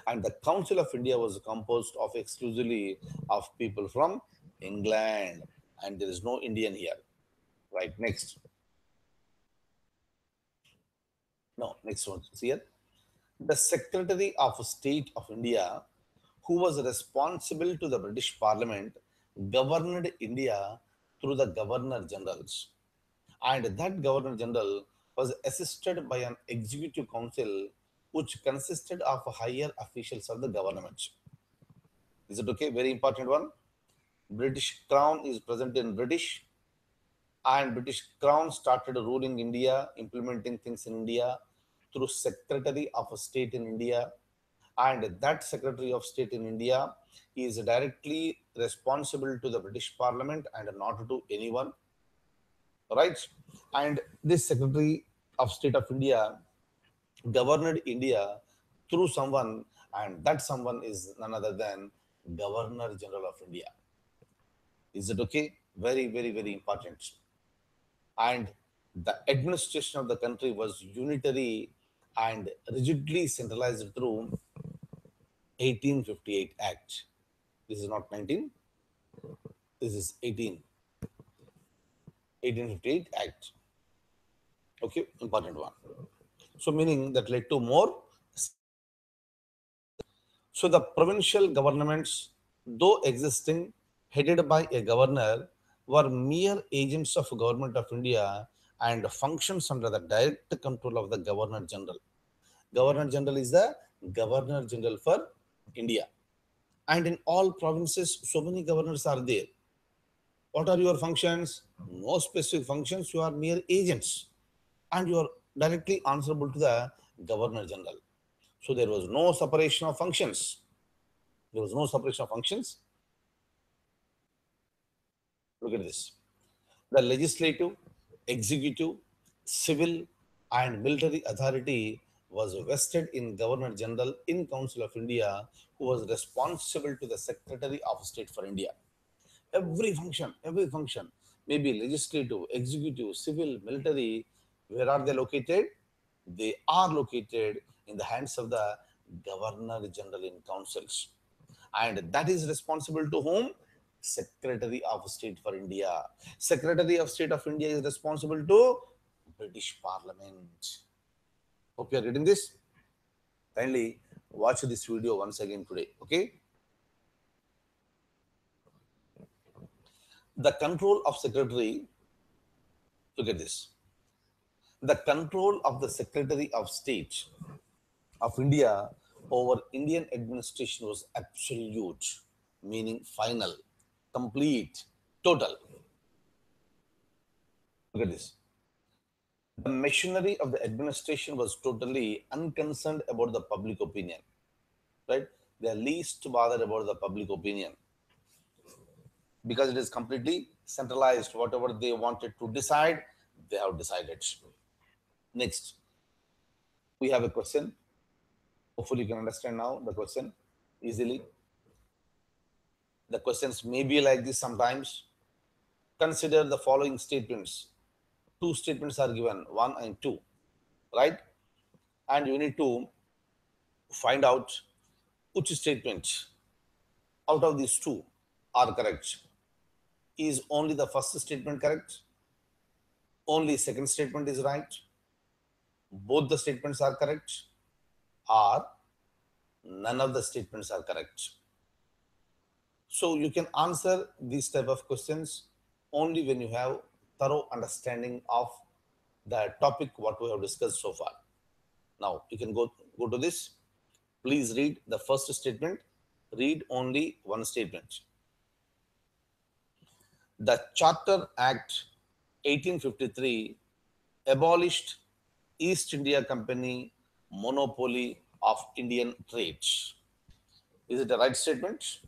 And the Council of India was composed of exclusively of people from England, and there is no Indian here. Right, next. No, next one. See here. The Secretary of State of India, who was responsible to the British Parliament, governed India through the Governor Generals. And that Governor General was assisted by an executive council which consisted of higher officials of the government. Is it okay? Very important one. British Crown is present in British, and British Crown started ruling India, implementing things in India through Secretary of State in India, and that Secretary of State in India is directly responsible to the British Parliament and not to anyone, right? And this Secretary of State of India governed India through someone, and that someone is none other than Governor General of India. Is it okay? Very, very, very important. And the administration of the country was unitary and rigidly centralized through 1858 Act. This is not 19, this is 1858 Act. Okay, important one. So meaning that led to more. So the provincial governments, though existing, headed by a governor, were mere agents of government of India and functions under the direct control of the Governor General. Governor General is the Governor General for India. And in all provinces, so many governors are there. What are your functions? No specific functions. You are mere agents. And you are directly answerable to the Governor General. So there was no separation of functions. There was no separation of functions. Look at this. The legislative, executive, civil, and military authority was vested in Governor General in Council of India, who was responsible to the Secretary of State for India. Every function, maybe legislative, executive, civil, military, where are they located? They are located in the hands of the Governor General in councils. And that is responsible to whom? Secretary of State for India. Secretary of State of India is responsible to British Parliament. Hope you are reading this. Kindly watch this video once again today. Okay. The control of secretary, look at this. The control of the Secretary of State of India over Indian administration was absolute, meaning final, complete, total. Look at this. The machinery of the administration was totally unconcerned about the public opinion, right? They are least bothered about the public opinion because it is completely centralized. Whatever they wanted to decide, they have decided. Next, we have a question. Hopefully, you can understand now the question easily. The questions may be like this sometimes. Consider the following statements. Two statements are given, 1 and 2, right? And you need to find out which statement out of these two are correct. Is only the first statement correct? Only second statement is right? Both the statements are correct? Or none of the statements are correct? So you can answer these type of questions only when you have thorough understanding of the topic what we have discussed so far. Now you can go to this. Please read the first statement. Read only one statement. The Charter Act 1853 abolished East India Company monopoly of Indian trade. Is it a right statement?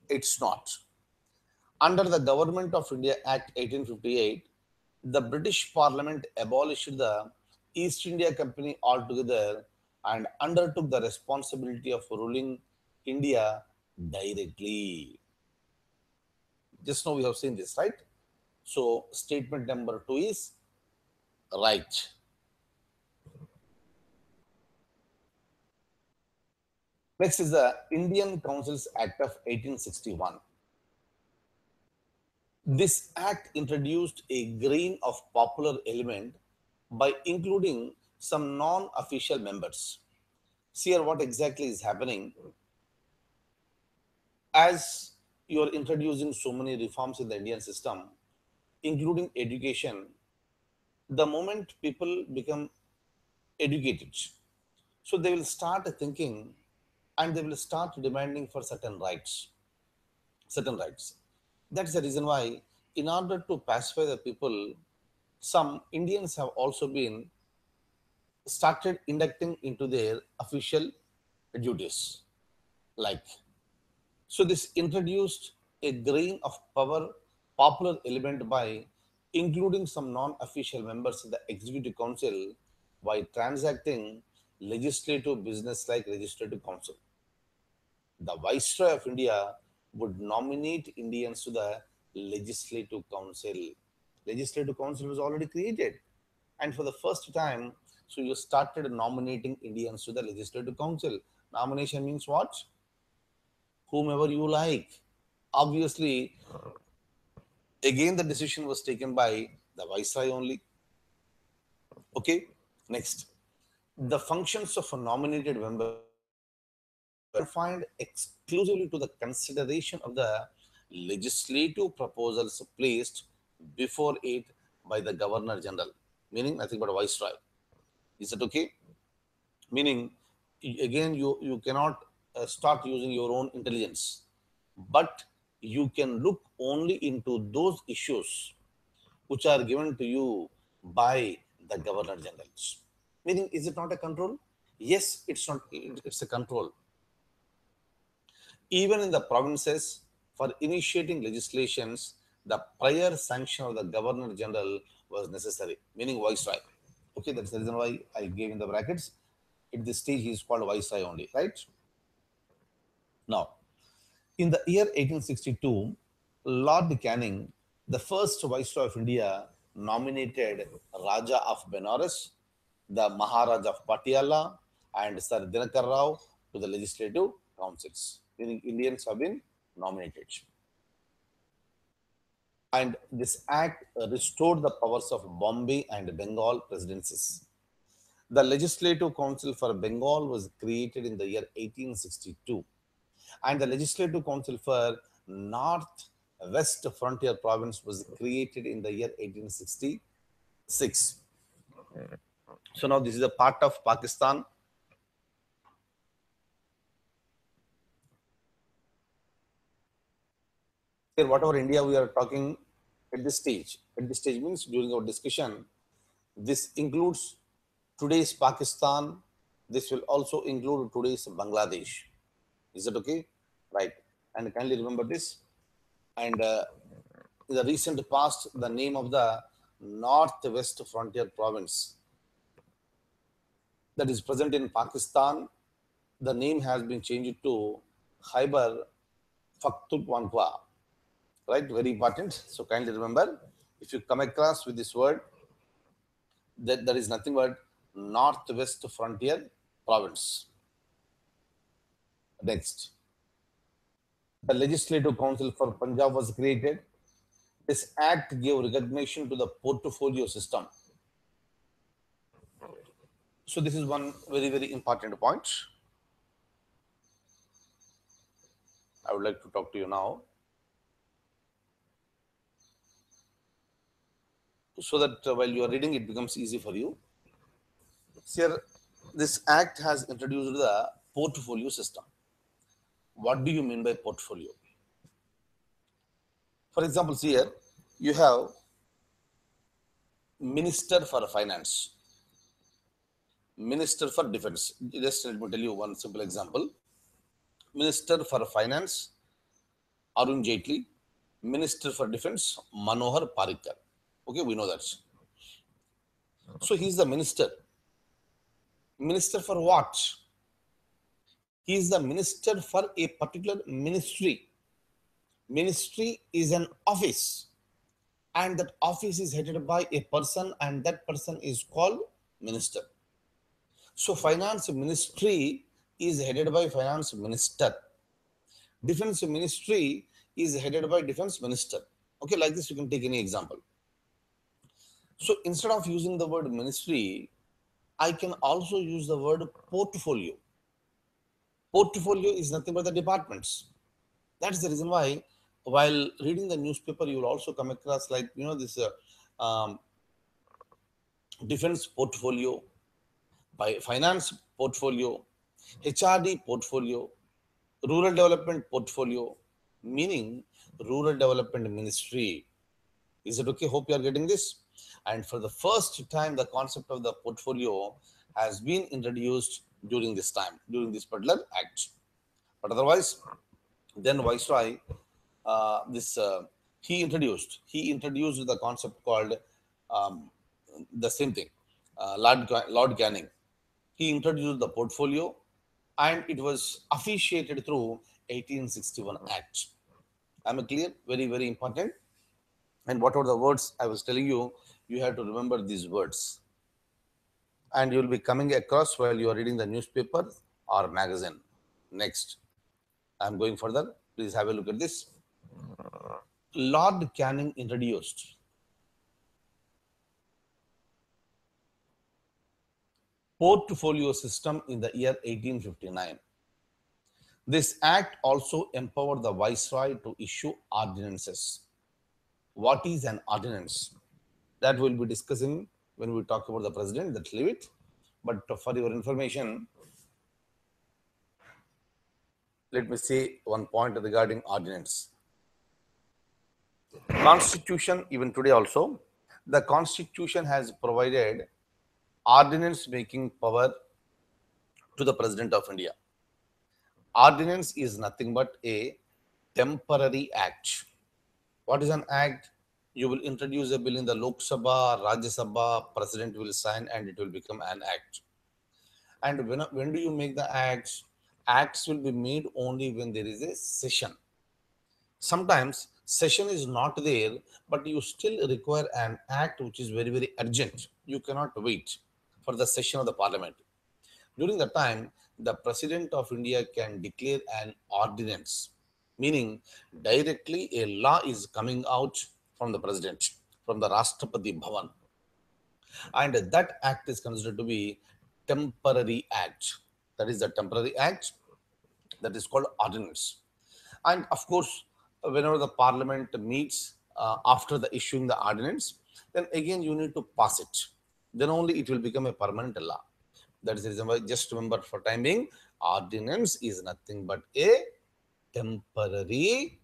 It's not. Under the Government of India Act 1858, the British Parliament abolished the East India Company altogether and undertook the responsibility of ruling India directly. Just now we have seen this, right? So, statement number two is right. Next is the Indian Councils Act of 1861. This act introduced a grain of popular element by including some non-official members. See here what exactly is happening. As you are introducing so many reforms in the Indian system, including education, the moment people become educated, so they will start thinking and they will start demanding for certain rights. Certain rights. That's the reason why, in order to pacify the people, some Indians have also been started inducting into their official duties. Like, so this introduced a grain of power, popular element by including some non-official members of the executive council by transacting legislative business like legislative council. The Viceroy of India would nominate Indians to the Legislative Council. Legislative Council was already created. And for the first time, so you started nominating Indians to the Legislative Council. Nomination means what? Whomever you like. Obviously, again, the decision was taken by the Viceroy only. Okay, next. The functions of a nominated member confined exclusively to the consideration of the legislative proposals placed before it by the Governor General, meaning nothing but a Viceroy. Is it okay? Meaning, again, you cannot start using your own intelligence, but you can look only into those issues which are given to you by the Governor Generals. Meaning, is it not a control? Yes, it's not. It's a control. Even in the provinces, for initiating legislations, the prior sanction of the Governor General was necessary, meaning Viceroy. Okay, that's the reason why I gave in the brackets. At this stage, he is called Viceroy only, right? Now, in the year 1862, Lord Canning, the first Viceroy of India, nominated Raja of Benares, the Maharaj of Patiala, and Sir Dinakar Rao to the legislative councils, meaning Indians have been nominated. And this act restored the powers of Bombay and Bengal presidencies. The Legislative Council for Bengal was created in the year 1862, and the Legislative Council for North West Frontier Province was created in the year 1866. So now this is a part of Pakistan. Here, whatever India we are talking at this stage. At this stage means during our discussion, this includes today's Pakistan. This will also include today's Bangladesh. Is it okay? Right. And kindly remember this. And in the recent past, the name of the Northwest Frontier Province that is present in Pakistan, the name has been changed to Khyber Pakhtunkhwa. Right? Very important. So kindly remember, if you come across with this word, that there is nothing but Northwest Frontier Province. Next, the Legislative Council for Punjab was created. This act gave recognition to the portfolio system. So this is one very, very important point. I would like to talk to you now, so that while you are reading, it becomes easy for you. Here, this act has introduced the portfolio system. What do you mean by portfolio? For example, here you have Minister for Finance. Minister for Defense. Just let me tell you one simple example. Minister for Finance, Arun Jaitley. Minister for Defense, Manohar Parrikar. Okay, we know that. So he's the minister. Minister for what? He is the minister for a particular ministry. Ministry is an office, and that office is headed by a person, and that person is called minister. So finance ministry is headed by finance minister. Defense ministry is headed by defense minister. Okay, like this you can take any example. So instead of using the word ministry, I can also use the word portfolio. Portfolio is nothing but the departments. That's the reason why while reading the newspaper, you will also come across like, this um, defense portfolio, by finance portfolio, HRD portfolio, rural development portfolio, meaning rural development ministry. Is it okay? Hope you are getting this. And for the first time, the concept of the portfolio has been introduced during this time, during this particular act. But otherwise, then Viceroy, this he introduced the concept called um, the same thing, Lord Canning. He introduced the portfolio, and it was officiated through 1861 Act. Am I clear? Very, very important. And what are the words I was telling you? You have to remember these words, and you will be coming across while you are reading the newspaper or magazine. Next, I'm going further. Please have a look at this. Lord Canning introduced portfolio system in the year 1859. This act also empowered the viceroy to issue ordinances. What is an ordinance? That we'll be discussing when we talk about the president. Let's leave it. But for your information, let me say one point regarding ordinance. Constitution, even today also, the Constitution has provided ordinance making power to the President of India. Ordinance is nothing but a temporary act. What is an act? You will introduce a bill in the Lok Sabha, Rajya Sabha, President will sign, and it will become an act. And when do you make the acts? Acts will be made only when there is a session. Sometimes session is not there, but you still require an act which is very, very urgent. You cannot wait for the session of the parliament. During the time, the President of India can declare an ordinance, meaning directly a law is coming out from the President, from the Rashtrapati Bhavan. And that act is considered to be temporary act. That is the temporary act that is called ordinance. And of course, whenever the parliament meets after the issuing the ordinance, then again you need to pass it. Then only it will become a permanent law. That is the reason why, just remember for time being, ordinance is nothing but a temporary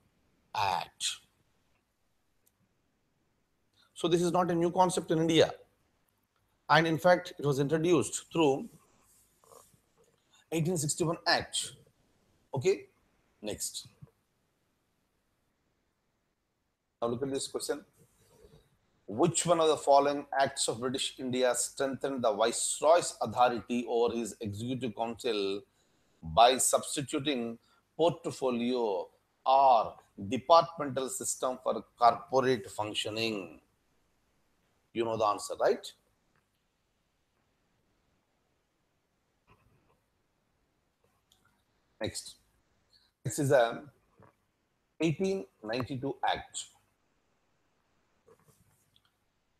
act. So this is not a new concept in India. And in fact, it was introduced through 1861 Act. Okay, next. Now look at this question. Which one of the following acts of British India strengthened the Viceroy's authority over his executive council by substituting portfolio or departmental system for corporate functioning? You know the answer, right? Next. This is a 1892 Act.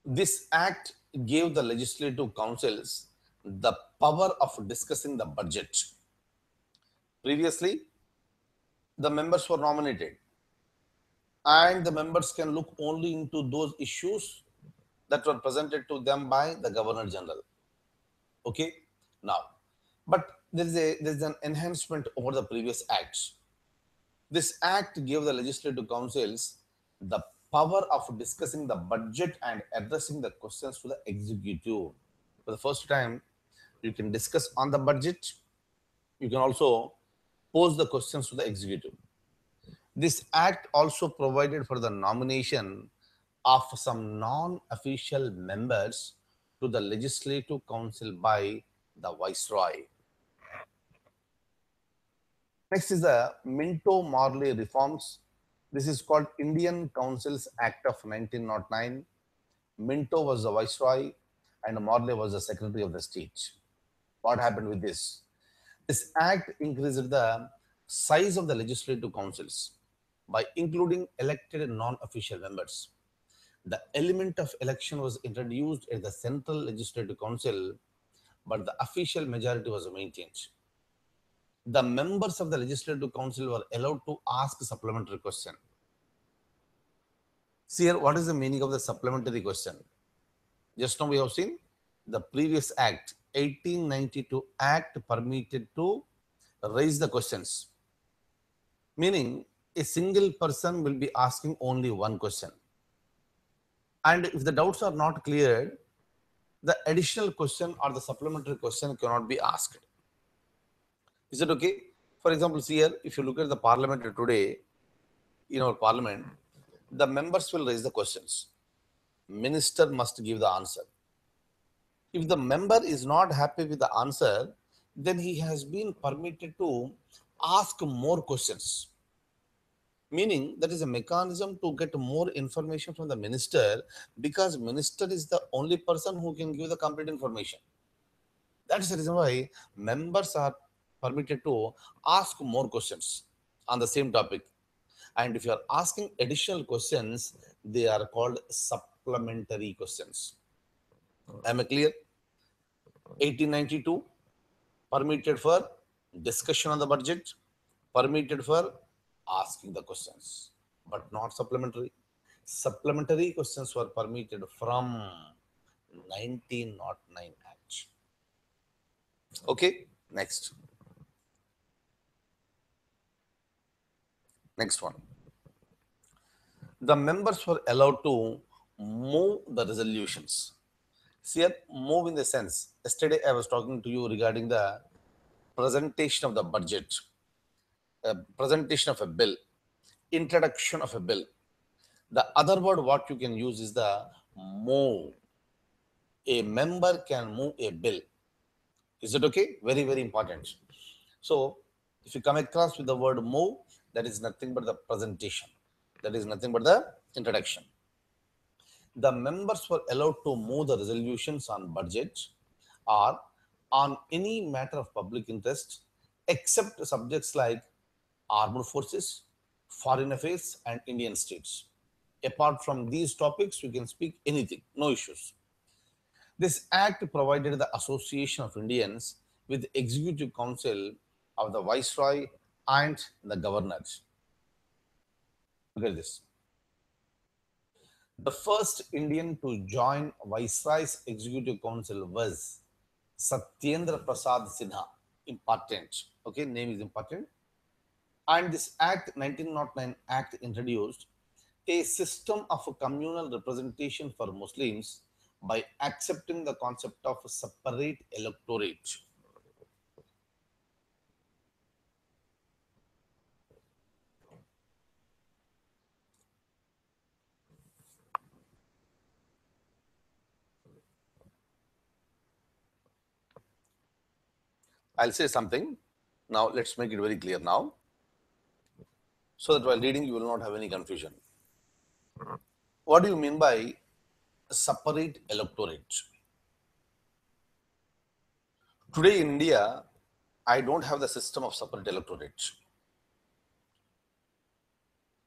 This act gave the legislative councils the power of discussing the budget. Previously, the members were nominated, and the members can look only into those issues that were presented to them by the Governor General. Okay, now, but there's an enhancement over the previous acts. This act gave the legislative councils the power of discussing the budget and addressing the questions to the executive. For the first time, You can discuss on the budget. You can also pose the questions to the executive. This act also provided for the nomination of some non-official members to the Legislative Council by the Viceroy. Next is the Minto-Morley reforms. This is called Indian Councils Act of 1909. Minto was the Viceroy and Morley was the Secretary of the State. What happened with this? This act increased the size of the legislative councils by including elected and non-official members. The element of election was introduced at the Central Legislative Council, but the official majority was maintained. The members of the Legislative Council were allowed to ask a supplementary question. See here, what is the meaning of the supplementary question? Just now we have seen the previous act, 1892 Act permitted to raise the questions, meaning a single person will be asking only one question. And if the doubts are not cleared, the additional question or the supplementary question cannot be asked. Is it okay? For example, see here, if you look at the parliament today, in our parliament, the members will raise the questions. Minister must give the answer. If the member is not happy with the answer, then he has been permitted to ask more questions. Meaning that is a mechanism to get more information from the minister, because minister is the only person who can give the complete information. That is the reason why members are permitted to ask more questions on the same topic. And if you are asking additional questions, they are called supplementary questions. Am I clear? 1892, permitted for discussion on the budget, permitted for asking the questions, but not supplementary. Supplementary questions were permitted from 1909 Act. Okay, next. Next one. The members were allowed to move the resolutions. See here, move in the sense. Yesterday I was talking to you regarding the presentation of the budget, presentation of a bill, introduction of a bill. The other word what you can use is the move. A member can move a bill. Is it okay? Very, very important. So, if you come across with the word move, that is nothing but the presentation. That is nothing but the introduction. The members were allowed to move the resolutions on budget or on any matter of public interest, except subjects like armed forces, foreign affairs, and Indian states. Apart from these topics, you can speak anything, no issues. This act provided the association of Indians with the executive council of the viceroy and the governors. Look at this. The first Indian to join Viceroy's executive council was Satyendra Prasad Sinha. Important. Okay, name is important. And this Act, 1909 Act, introduced a system of communal representation for Muslims by accepting the concept of separate electorate. I'll say something. Now, let's make it very clear now, so that while reading, you will not have any confusion. What do you mean by separate electorate? Today in India, I don't have the system of separate electorate.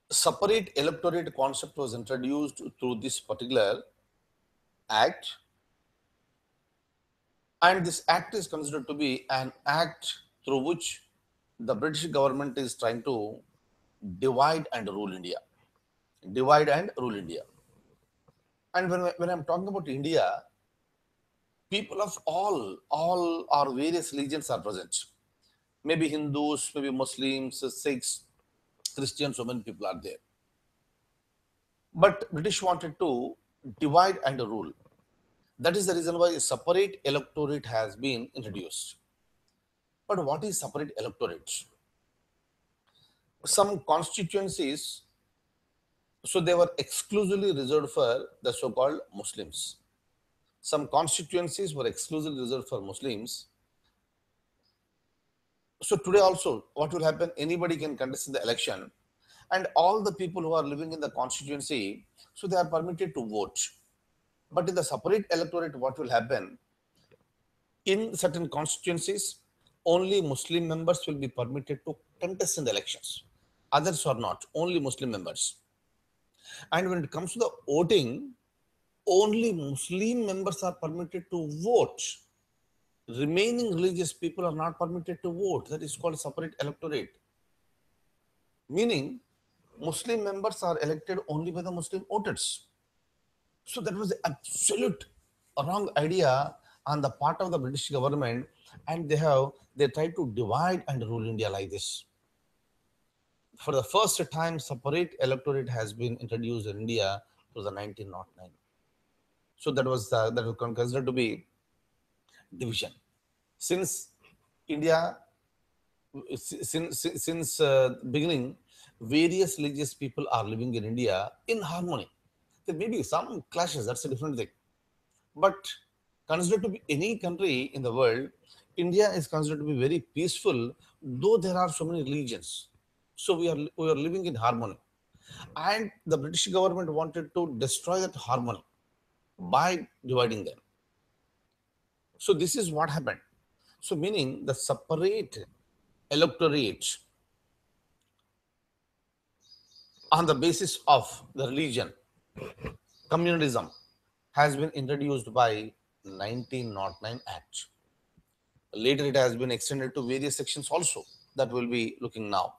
Separate electorate concept was introduced through this particular act, and this act is considered to be an act through which the British government is trying to divide and rule India. Divide and rule India. And when I'm talking about India, people of all or various religions are present. Maybe Hindus, maybe Muslims, Sikhs, Christians, so many people are there. But British wanted to divide and rule. That is the reason why a separate electorate has been introduced. But what is separate electorate? Some constituencies, so they were exclusively reserved for the so-called Muslims. Some constituencies were exclusively reserved for Muslims. So today also, what will happen? Anybody can contest the election, and all the people who are living in the constituency, so they are permitted to vote. But in the separate electorate, what will happen? In certain constituencies, only Muslim members will be permitted to contest in the elections. Others are not, only Muslim members. And when it comes to the voting, only Muslim members are permitted to vote. Remaining religious people are not permitted to vote. That is called separate electorate. Meaning, Muslim members are elected only by the Muslim voters. So that was the absolute wrong idea on the part of the British government, and they tried to divide and rule India like this. For the first time, separate electorate has been introduced in India to the 1909. So that was considered to be division. Since India, since beginning, various religious people are living in India in harmony. There may be some clashes. That's a different thing. But considered to be any country in the world, India is considered to be very peaceful, though there are so many religions. So we are living in harmony. And the British government wanted to destroy that harmony by dividing them. So this is what happened. So meaning the separate electorate on the basis of the religion, communalism, has been introduced by 1909 Act. Later, it has been extended to various sections also that we'll be looking now.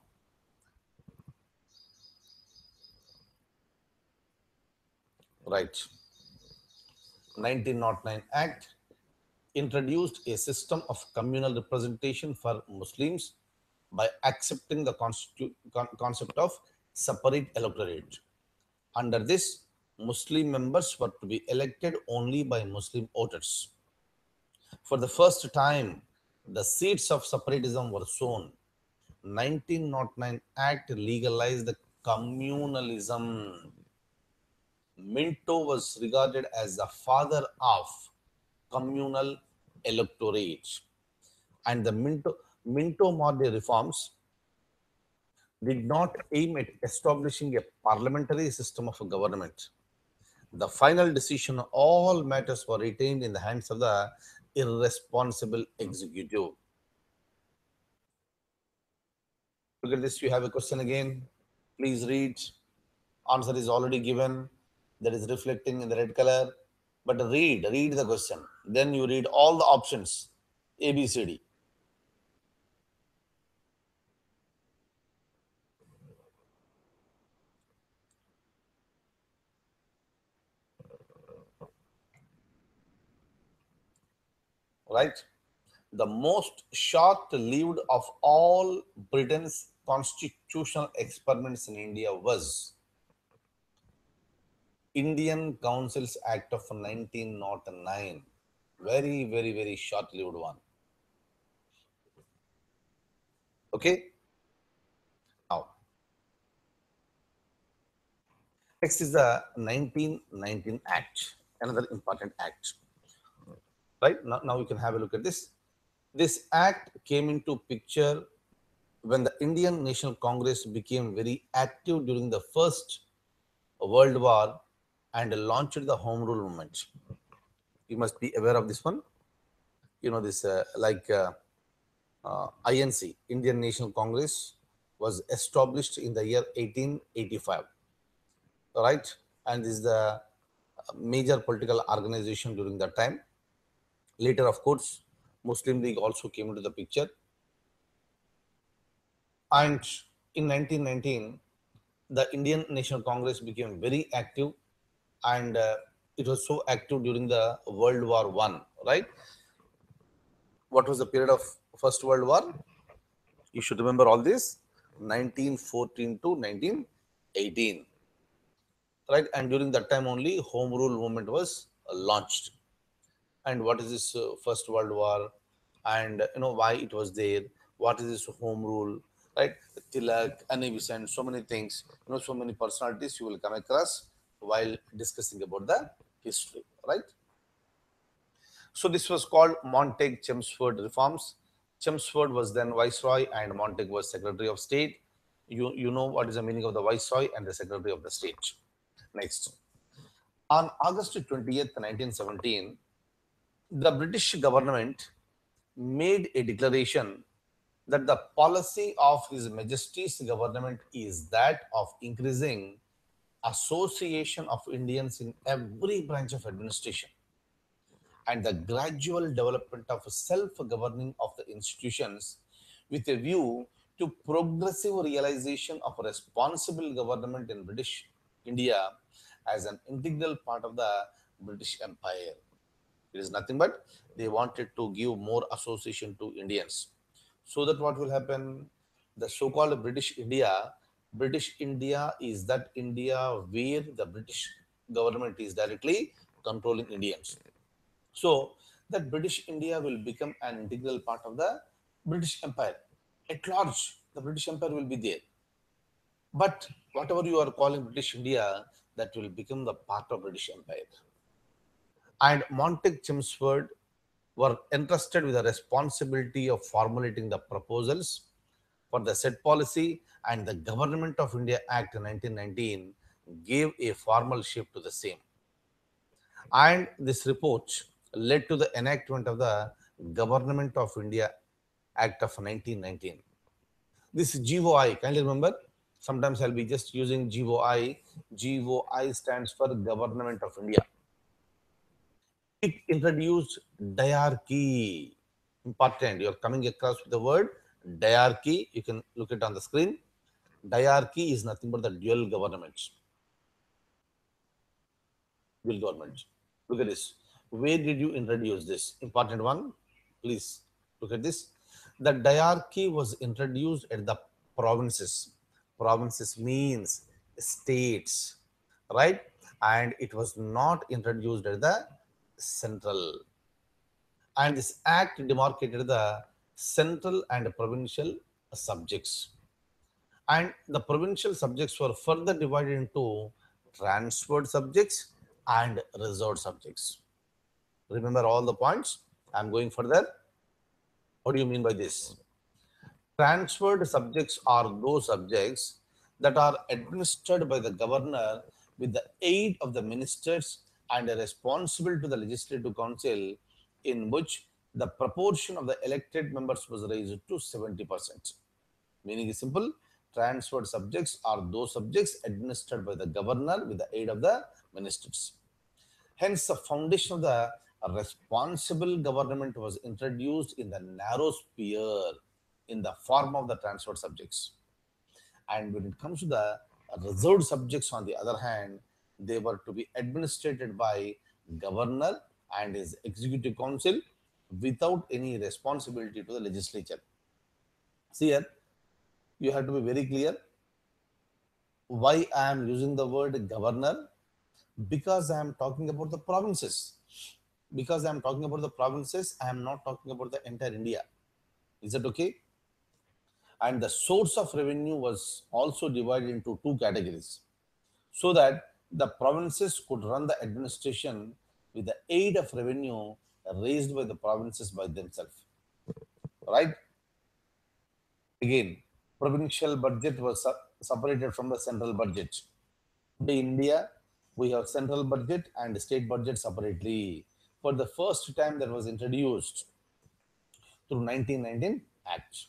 Right. 1909 Act introduced a system of communal representation for Muslims by accepting the concept of separate electorate. Under this, Muslim members were to be elected only by Muslim voters. For the first time, the seeds of separatism were sown. 1909 Act legalized communalism. Minto was regarded as the father of communal electorate. And the Minto-Marley reforms did not aim at establishing a parliamentary system of government. The final decision on all matters were retained in the hands of the irresponsible executive. Look at this, you have a question again. Please read. Answer is already given. That is reflecting in the red color. But read the question. Then you read all the options, A, B, C, D. Right? The most short-lived of all Britain's constitutional experiments in India was Indian Councils Act of 1909. Very, very, very short-lived one. Okay? Now, next is the 1919 Act, another important act. Right? Now you can have a look at this. This act came into picture when the Indian National Congress became very active during the First World War and launched the Home Rule movement. You must be aware of this one. You know this, INC, Indian National Congress, was established in the year 1885. Right? And this is the major political organization during that time. Later, of course, Muslim League also came into the picture. And in 1919, the Indian National Congress became very active, and it was so active during the World War One. Right? What was the period of First World War? You should remember all this: 1914 to 1918. Right? And during that time only, Home Rule movement was launched. and what is this First World War, and why it was there, what is this home rule, right? Tilak, Annie Besant, so many things, so many personalities you will come across while discussing about the history, right? So this was called Montague-Chelmsford reforms. Chelmsford was then viceroy, and Montague was secretary of state. You know what is the meaning of the viceroy and the secretary of the state. Next, on August 20th, 1917, the British government made a declaration that the policy of His Majesty's government is that of increasing association of Indians in every branch of administration and the gradual development of self-governing of the institutions with a view to progressive realization of responsible government in British India as an integral part of the British Empire. It is nothing but they wanted to give more association to Indians. So that what will happen? The so-called British India is that India where the British government is directly controlling Indians. So that British India will become an integral part of the British Empire. At large, the British Empire will be there. But whatever you are calling British India, that will become the part of British Empire. And Montague Chelmsford were entrusted with the responsibility of formulating the proposals for the said policy, and the Government of India Act 1919 gave a formal shape to the same. And this report led to the enactment of the Government of India Act of 1919. This GOI, kindly remember, sometimes I'll be just using GOI. GOI stands for Government of India. It introduced diarchy. Important, you're coming across with the word diarchy. You can look it on the screen. Diarchy is nothing but the dual government. Dual government. Look at this. Where did you introduce this? Important one. Please look at this. The diarchy was introduced at the provinces. Provinces means states, right? And it was not introduced at the central. And this act demarcated the central and provincial subjects. And the provincial subjects were further divided into transferred subjects and reserved subjects. Remember all the points? I'm going further. What do you mean by this? Transferred subjects are those subjects that are administered by the governor with the aid of the ministers and are responsible to the legislative council, in which the proportion of the elected members was raised to 70%. Meaning is simple. Transferred subjects are those subjects administered by the governor with the aid of the ministers. Hence, the foundation of the responsible government was introduced in the narrow sphere in the form of the transferred subjects. And when it comes to the reserved subjects, on the other hand, they were to be administered by governor and his executive council without any responsibility to the legislature. See here, you have to be very clear why I am using the word governor, because I am talking about the provinces. Because I am talking about the provinces, I am not talking about the entire India. Is that okay? And the source of revenue was also divided into two categories so that the provinces could run the administration with the aid of revenue raised by the provinces by themselves. Right? Again, provincial budget was separated from the central budget. In India, we have central budget and state budget separately. For the first time, that was introduced through 1919 Act.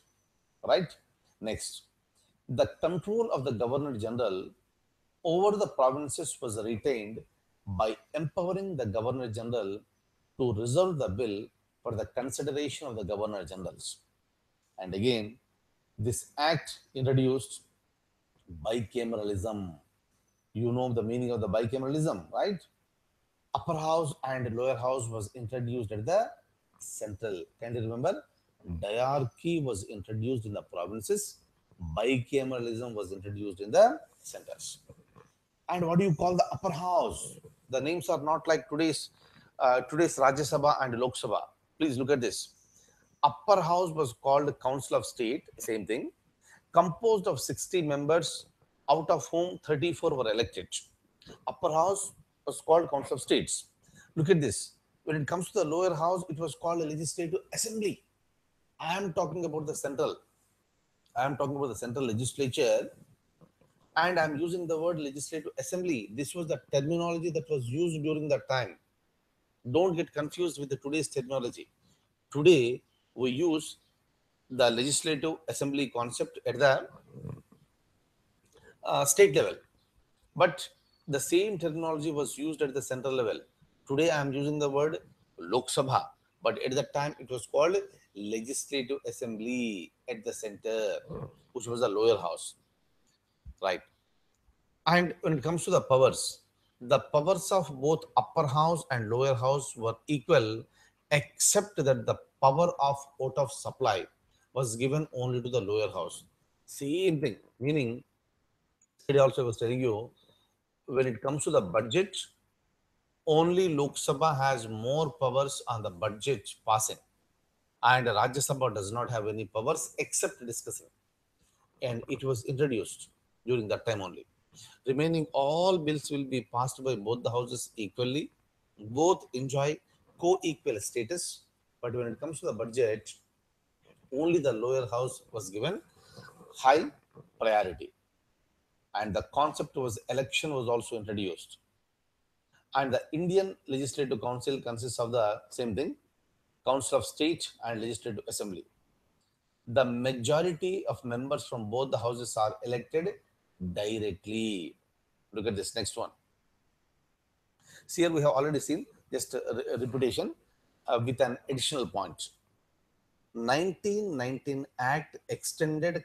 Right? Next, the control of the Governor General over the provinces was retained by empowering the Governor General to reserve the bill for the consideration of the Governor Generals. And again, this act introduced bicameralism. You know the meaning of the bicameralism, right? Upper house and lower house was introduced at the central. Can you remember? Diarchy was introduced in the provinces. Bicameralism was introduced in the centers. And what do you call the upper house? The names are not like today's today's Rajya Sabha and Lok Sabha. Please look at this. Upper house was called Council of State, same thing, composed of 60 members, out of whom 34 were elected. Upper house was called Council of States. Look at this. When it comes to the lower house, it was called a legislative assembly. I am talking about the central. I am talking about the central legislature, and I am using the word legislative assembly. This was the terminology that was used during that time. Don't get confused with the today's terminology. Today, we use the legislative assembly concept at the state level. But the same terminology was used at the central level. Today I am using the word Lok Sabha, but at that time it was called Legislative Assembly at the center, which was the lower house, right? And when it comes to the powers of both upper house and lower house were equal, except that the power of out of supply was given only to the lower house. Same thing, meaning, it also was telling you, when it comes to the budget, only Lok Sabha has more powers on the budget passing, and Rajya Sabha does not have any powers except discussing. And it was introduced during that time only. Remaining all bills will be passed by both the houses equally. Both enjoy co-equal status. But when it comes to the budget, only the lower house was given high priority. And the concept was election was also introduced. And the Indian Legislative Council consists of the same thing, Council of State and Legislative Assembly. The majority of members from both the houses are elected directly. Look at this next one. See, here we have already seen just a repetition with an additional point. 1919 Act extended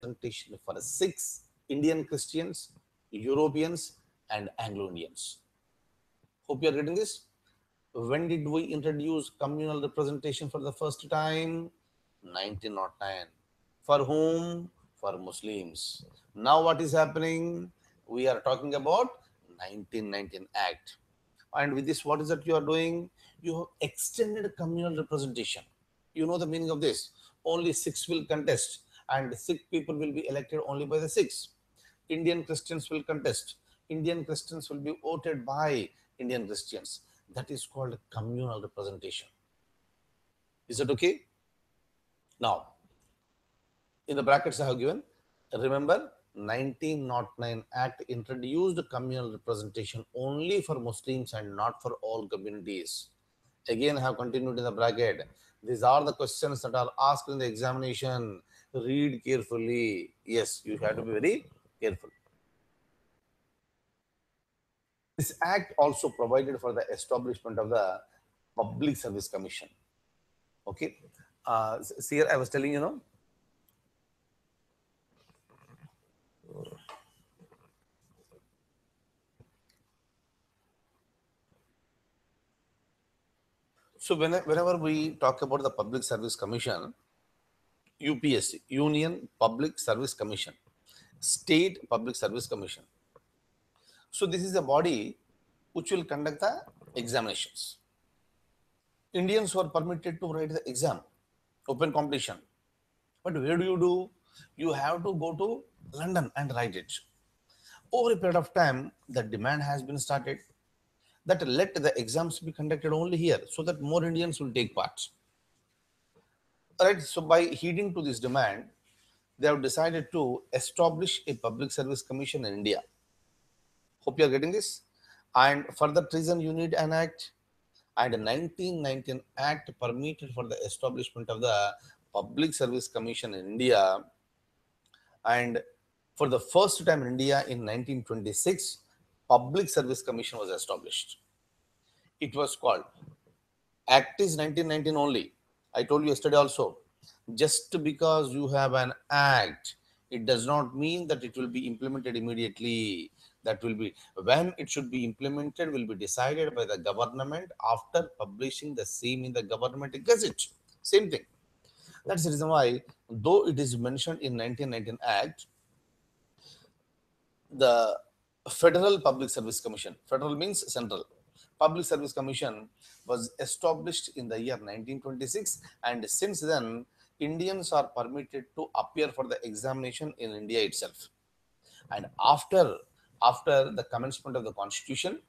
representation for 6 Indian Christians, Europeans, and Anglo-Indians. Hope you are getting this. When did we introduce communal representation for the first time? 1909. For whom? For Muslims. Now what is happening? We are talking about 1919 Act. And with this, what is that you are doing? You have extended communal representation. You know the meaning of this. Only 6 will contest, and 6 people will be elected only by the 6. Indian Christians will contest. Indian Christians will be voted by Indian Christians. That is called communal representation. Is that okay? Now, in the brackets I have given, remember 1909 Act introduced communal representation only for Muslims and not for all communities. Again, I have continued in the bracket. These are the questions that are asked in the examination. Read carefully. Yes, you have to be very careful. This act also provided for the establishment of the Public Service Commission. Okay. See here, I was telling you, so whenever we talk about the Public Service Commission, UPSC, Union Public Service Commission, State Public Service Commission. So this is a body which will conduct the examinations. Indians were permitted to write the exam, open competition. But where do? You have to go to London and write it. Over a period of time, the demand has been started that let the exams be conducted only here so that more Indians will take part. Right. So by heeding to this demand, they have decided to establish a public service commission in India. Hope you are getting this. And for that reason, you need an act. And 1919 Act permitted for the establishment of the Public Service Commission in India. And for the first time in India in 1926, Public Service Commission was established. It was called, Act is 1919 only. I told you yesterday also, just because you have an act, it does not mean that it will be implemented immediately. That will be, when it should be implemented will be decided by the government after publishing the same in the government gazette. Same thing. That's the reason why, though it is mentioned in 1919 Act, the Federal Public Service Commission, federal means central, Public Service Commission was established in the year 1926, and since then, Indians are permitted to appear for the examination in India itself. And after the commencement of the Constitution,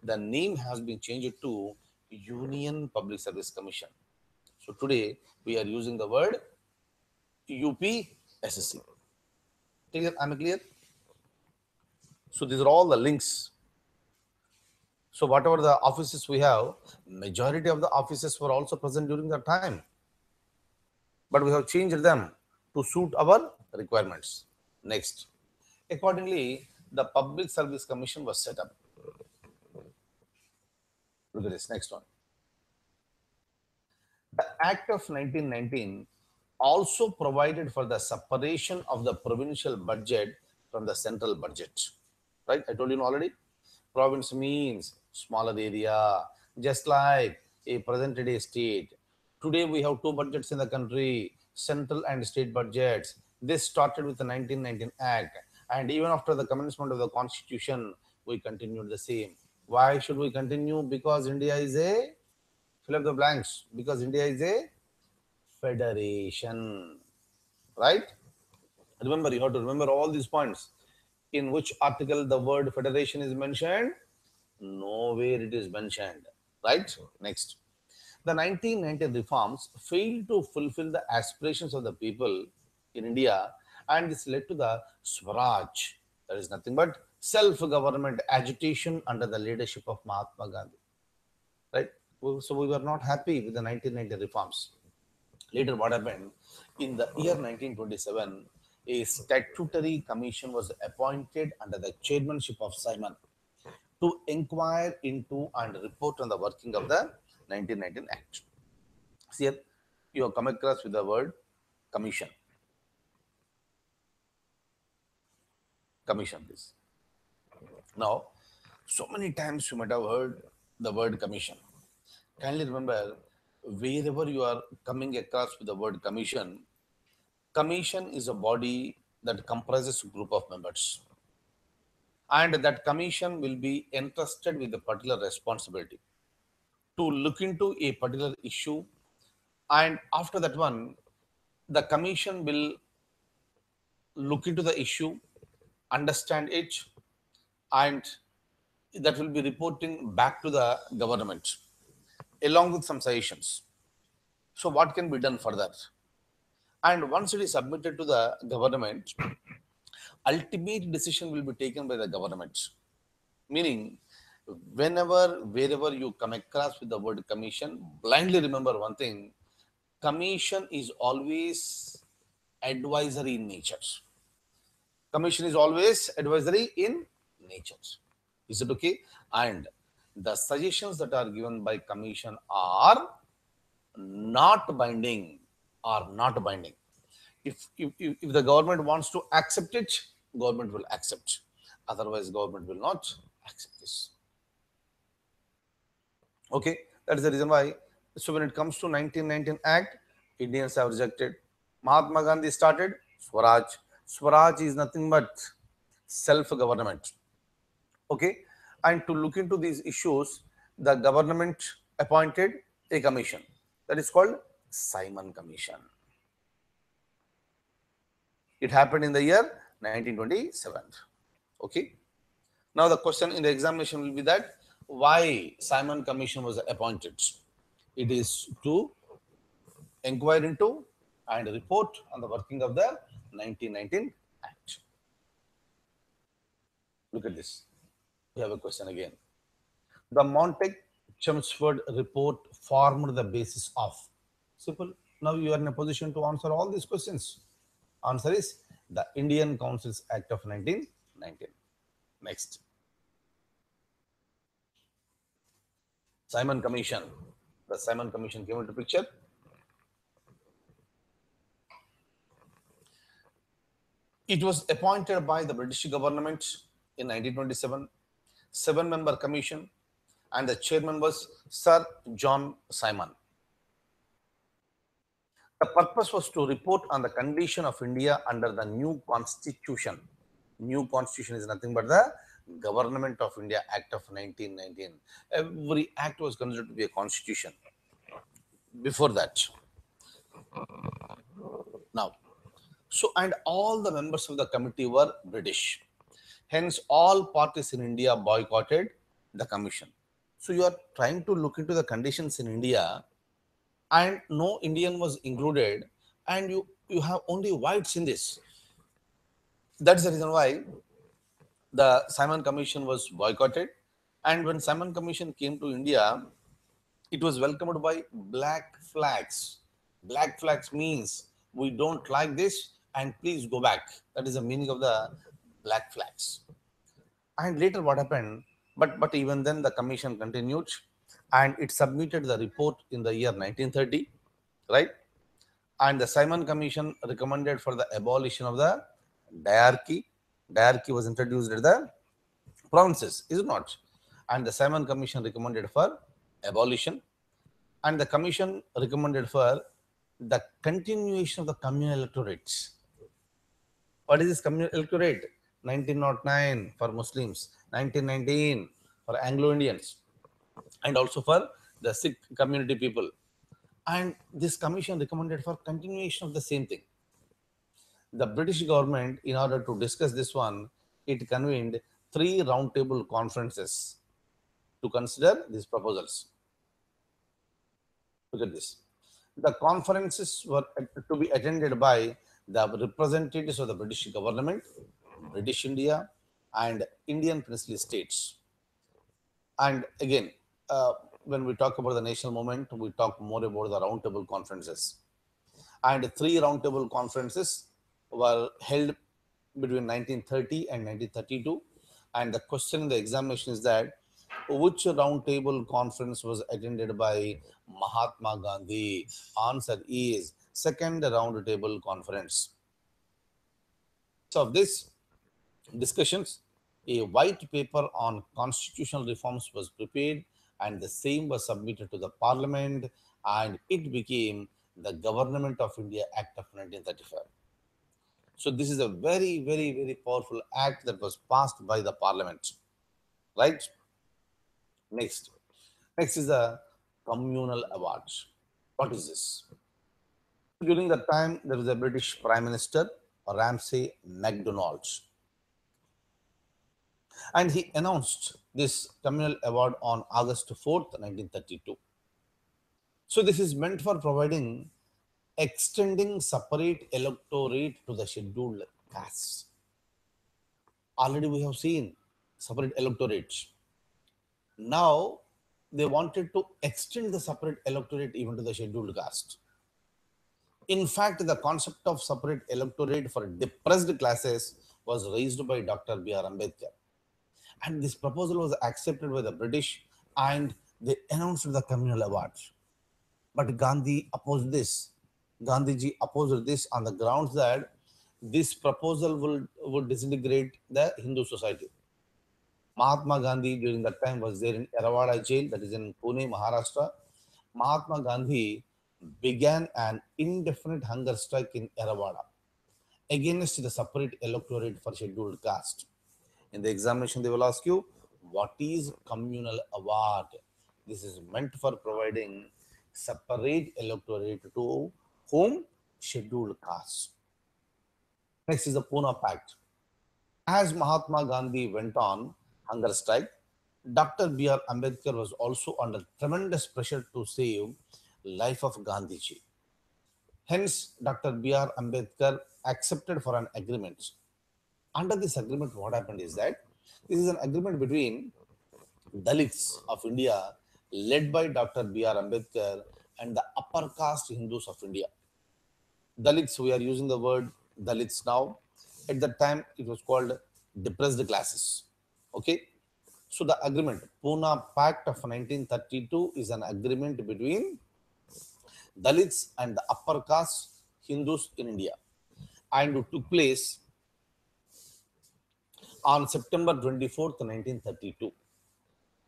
the name has been changed to Union Public Service Commission. So today we are using the word UPSSC. Clear? Am I clear? So these are all the links. So whatever the offices we have, majority of the offices were also present during that time, but we have changed them to suit our requirements. Next, accordingly, the Public Service Commission was set up. Look at this next one. The Act of 1919 also provided for the separation of the provincial budget from the central budget. Right? I told you already. Province means smaller area, just like a present day state. Today we have two budgets in the country, central and state budgets. This started with the 1919 Act, and even after the commencement of the Constitution, we continued the same. Why should we continue? Because India is a, fill up the blanks, because India is a federation, right? Remember, you have to remember all these points. In which article the word federation is mentioned? Nowhere it is mentioned, right? Next. The 1919 reforms failed to fulfill the aspirations of the people in India, and this led to the Swaraj. That is nothing but self-government agitation under the leadership of Mahatma Gandhi, right? So we were not happy with the 1990 reforms. Later, what happened? In the year 1927, a statutory commission was appointed under the chairmanship of Simon to inquire into and report on the working of the 1919 Act. See, here you have come across with the word commission. Commission, please. Now, so many times you might have heard the word commission. Kindly remember, wherever you are coming across with the word commission, commission is a body that comprises a group of members. And that commission will be entrusted with a particular responsibility to look into a particular issue. And after that one, the commission will look into the issue, understand it, and that will be reporting back to the government along with some suggestions. So what can be done further? And once it is submitted to the government, ultimate decision will be taken by the government. Meaning, wherever you come across with the word commission, blindly remember one thing: commission is always advisory in nature. Commission is always advisory in nature. Is it okay? And the suggestions that are given by commission are not binding. Are not binding. If the government wants to accept it, government will accept. Otherwise, government will not accept this. Okay, that is the reason why. So when it comes to 1919 Act, Indians have rejected. Mahatma Gandhi started Swaraj. Swaraj is nothing but self-government. Okay, and to look into these issues, the government appointed a commission that is called Simon Commission. It happened in the year 1927. Okay. Now the question in the examination will be that why Simon Commission was appointed. It is to inquire into and report on the working of the 1919 Act. Look at this. We have a question again. The Montague-Chelmsford report formed the basis of. Simple. Now you are in a position to answer all these questions. Answer is the Indian Councils Act of 1919. Next. Simon Commission. The Simon Commission came into picture. It was appointed by the British government in 1927, seven-member commission, and the chairman was Sir John Simon. The purpose was to report on the condition of India under the new constitution. New constitution is nothing but the Government of India Act of 1919. Every act was considered to be a constitution before that. Now, so and all the members of the committee were British. Hence, all parties in India boycotted the commission. So you are trying to look into the conditions in India, and no Indian was included, and you have only whites in this. That's the reason why the Simon Commission was boycotted. And when Simon Commission came to India, it was welcomed by black flags. Black flags means we don't like this and please go back. That is the meaning of the black flags. And later what happened? But even then the commission continued and it submitted the report in the year 1930, right? And the Simon Commission recommended for the abolition of the diarchy. Diarchy was introduced at the provinces, is it not? And the Simon Commission recommended for abolition, and the commission recommended for the continuation of the communal electorates. What is this communal electorate? 1909 for Muslims, 1919 for Anglo Indians, and also for the Sikh community people. And this commission recommended for continuation of the same thing. The British government, in order to discuss this one, it convened 3 roundtable conferences to consider these proposals. Look at this. The conferences were to be attended by the representatives of the British government, British India, and Indian princely states. And again, when we talk about the national movement, we talk more about the roundtable conferences. And 3 roundtable conferences were held between 1930 and 1932. And the question in the examination is that which roundtable conference was attended by Mahatma Gandhi? Answer is second roundtable conference. So of this discussions, a white paper on constitutional reforms was prepared and the same was submitted to the parliament and it became the Government of India Act of 1935. So this is a very, very, very powerful act that was passed by the parliament, right? Next. Next is the communal awards. What is this? During that time, there was a British Prime Minister, Ramsay MacDonald, and he announced this communal award on August 4th, 1932. So this is meant for providing extending separate electorate to the scheduled castes. Already we have seen separate electorates. Now they wanted to extend the separate electorate even to the scheduled caste. In fact, the concept of separate electorate for depressed classes was raised by Dr. B.R. Ambedkar. And this proposal was accepted by the British and they announced the communal awards. But Gandhi opposed this. Gandhiji opposed this on the grounds that this proposal would disintegrate the Hindu society. Mahatma Gandhi during that time was there in Erawada jail, that is in Pune, Maharashtra. Mahatma Gandhi began an indefinite hunger strike in Erawada against the separate electorate for scheduled caste. In the examination, they will ask you, what is communal award? This is meant for providing separate electorate to whom? Scheduled caste. Next is the Pune Pact. As Mahatma Gandhi went on hunger strike, Dr. B.R. Ambedkar was also under tremendous pressure to save life of Gandhiji. Hence, Dr. B.R. Ambedkar accepted for an agreement. Under this agreement, what happened is that this is an agreement between Dalits of India, led by Dr. B.R. Ambedkar, and the upper caste Hindus of India. Dalits, we are using the word Dalits now. At that time, it was called depressed classes. Okay. So the agreement, Pune Pact of 1932, is an agreement between Dalits and the upper caste Hindus in India, and it took place on September 24th, 1932.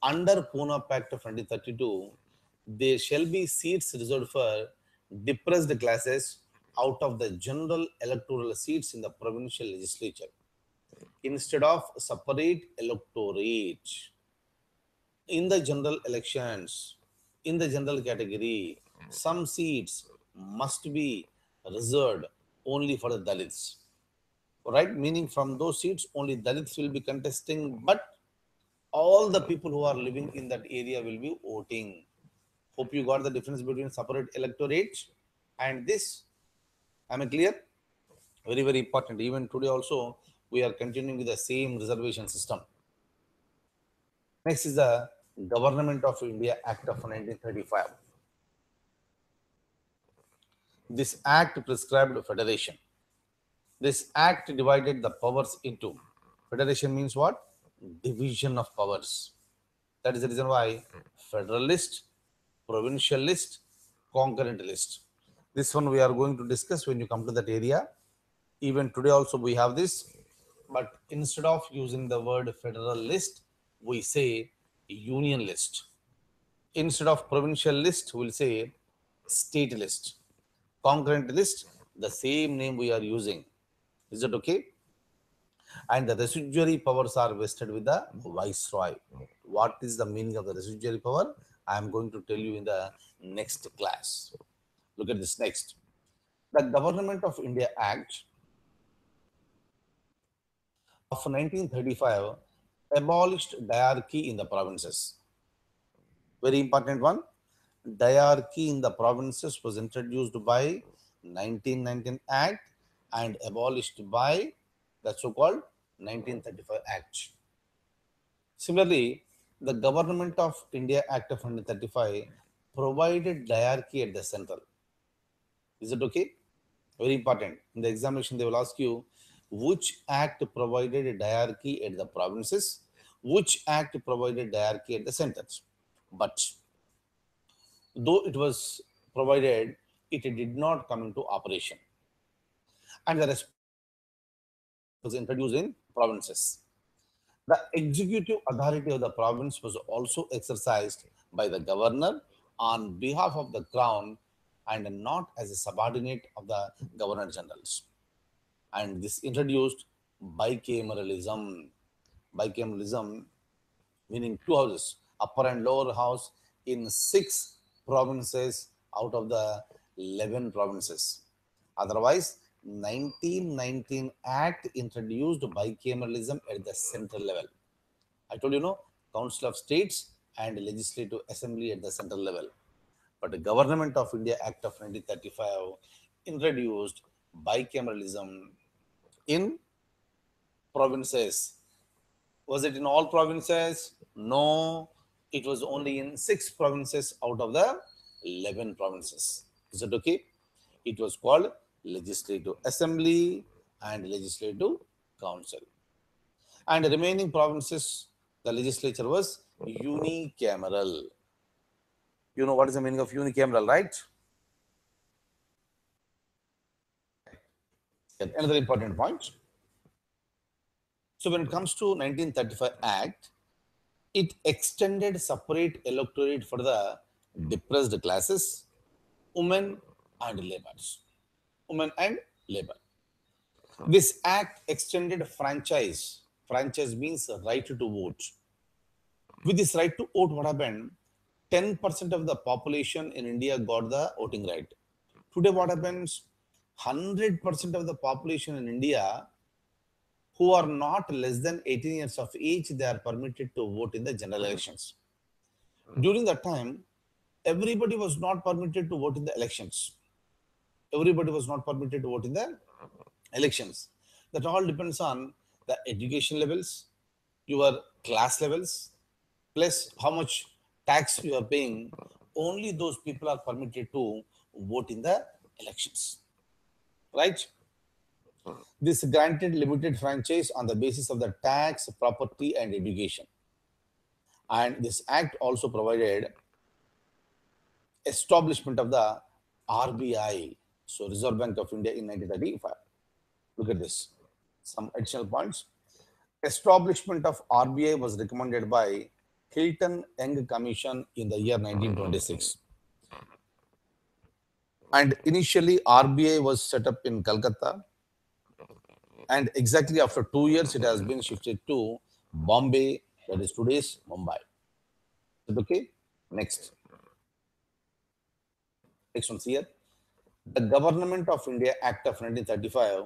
Under Pune Pact of 1932, there shall be seats reserved for depressed classes out of the general electoral seats in the provincial legislature. instead of separate electorate. In the general elections, in the general category, some seats must be reserved only for the Dalits. Right? Meaning from those seats, only Dalits will be contesting, but all the people who are living in that area will be voting. Hope you got the difference between separate electorate and this. Am I clear? Very, very important. Even today also, we are continuing with the same reservation system. Next is the Government of India Act of 1935. This act prescribed federation. This act divided the powers into. Federation means what? Division of powers. That is the reason why federalist, provincialist, concurrent list. This one we are going to discuss when you come to that area. Even today also we have this, but instead of using the word federal list, we say union list. Instead of provincial list, we'll say state list. Concurrent list, the same name we are using. Is it okay? And the residuary powers are vested with the viceroy. What is the meaning of the residuary power? I am going to tell you in the next class. Look at this next. The Government of India Act of 1935 abolished diarchy in the provinces. Very important one. Diarchy in the provinces was introduced by 1919 Act and abolished by the so-called 1935 Act. Similarly, the Government of India Act of 1935 provided diarchy at the central. Is it okay? Very important. In the examination, they will ask you which act provided diarchy at the provinces, which act provided diarchy at the centers. But though it was provided, it did not come into operation. And the responsibility was introduced in provinces. The executive authority of the province was also exercised by the governor on behalf of the crown and not as a subordinate of the governor generals. And this introduced bicameralism. Bicameralism meaning two houses, upper and lower house in 6 provinces out of the 11 provinces. Otherwise, 1919 Act introduced bicameralism at the central level. I told you, no, Council of States and Legislative Assembly at the central level. But the Government of India Act of 1935 introduced bicameralism in provinces. Was it in all provinces? No, it was only in 6 provinces out of the 11 provinces. Is it okay? It was called Legislative Assembly and Legislative Council. And the remaining provinces, the legislature was unicameral. You know what is the meaning of unicameral, right? Another important point. So when it comes to 1935 Act, it extended separate electorate for the depressed classes, women and laborers. Women and labor. This act extended franchise. Franchise means right to vote. With this right to vote, what happened? 10% of the population in India got the voting right. Today, what happens? 100% of the population in India who are not less than 18 years of age, they are permitted to vote in the general elections. During that time, everybody was not permitted to vote in the elections. Everybody was not permitted to vote in the elections. That all depends on the education levels, your class levels, plus how much tax you are paying. Only those people are permitted to vote in the elections. Right? This granted limited franchise on the basis of the tax, property, and education. And this act also provided establishment of the RBI, so Reserve Bank of India in 1935. Look at this. Some additional points. Establishment of RBI was recommended by Hilton Young Commission in the year 1926. And initially, RBI was set up in Calcutta. And exactly after 2 years, it has been shifted to Bombay, that is today's Mumbai. Is it okay? Next. Next one's here. The Government of India Act of 1935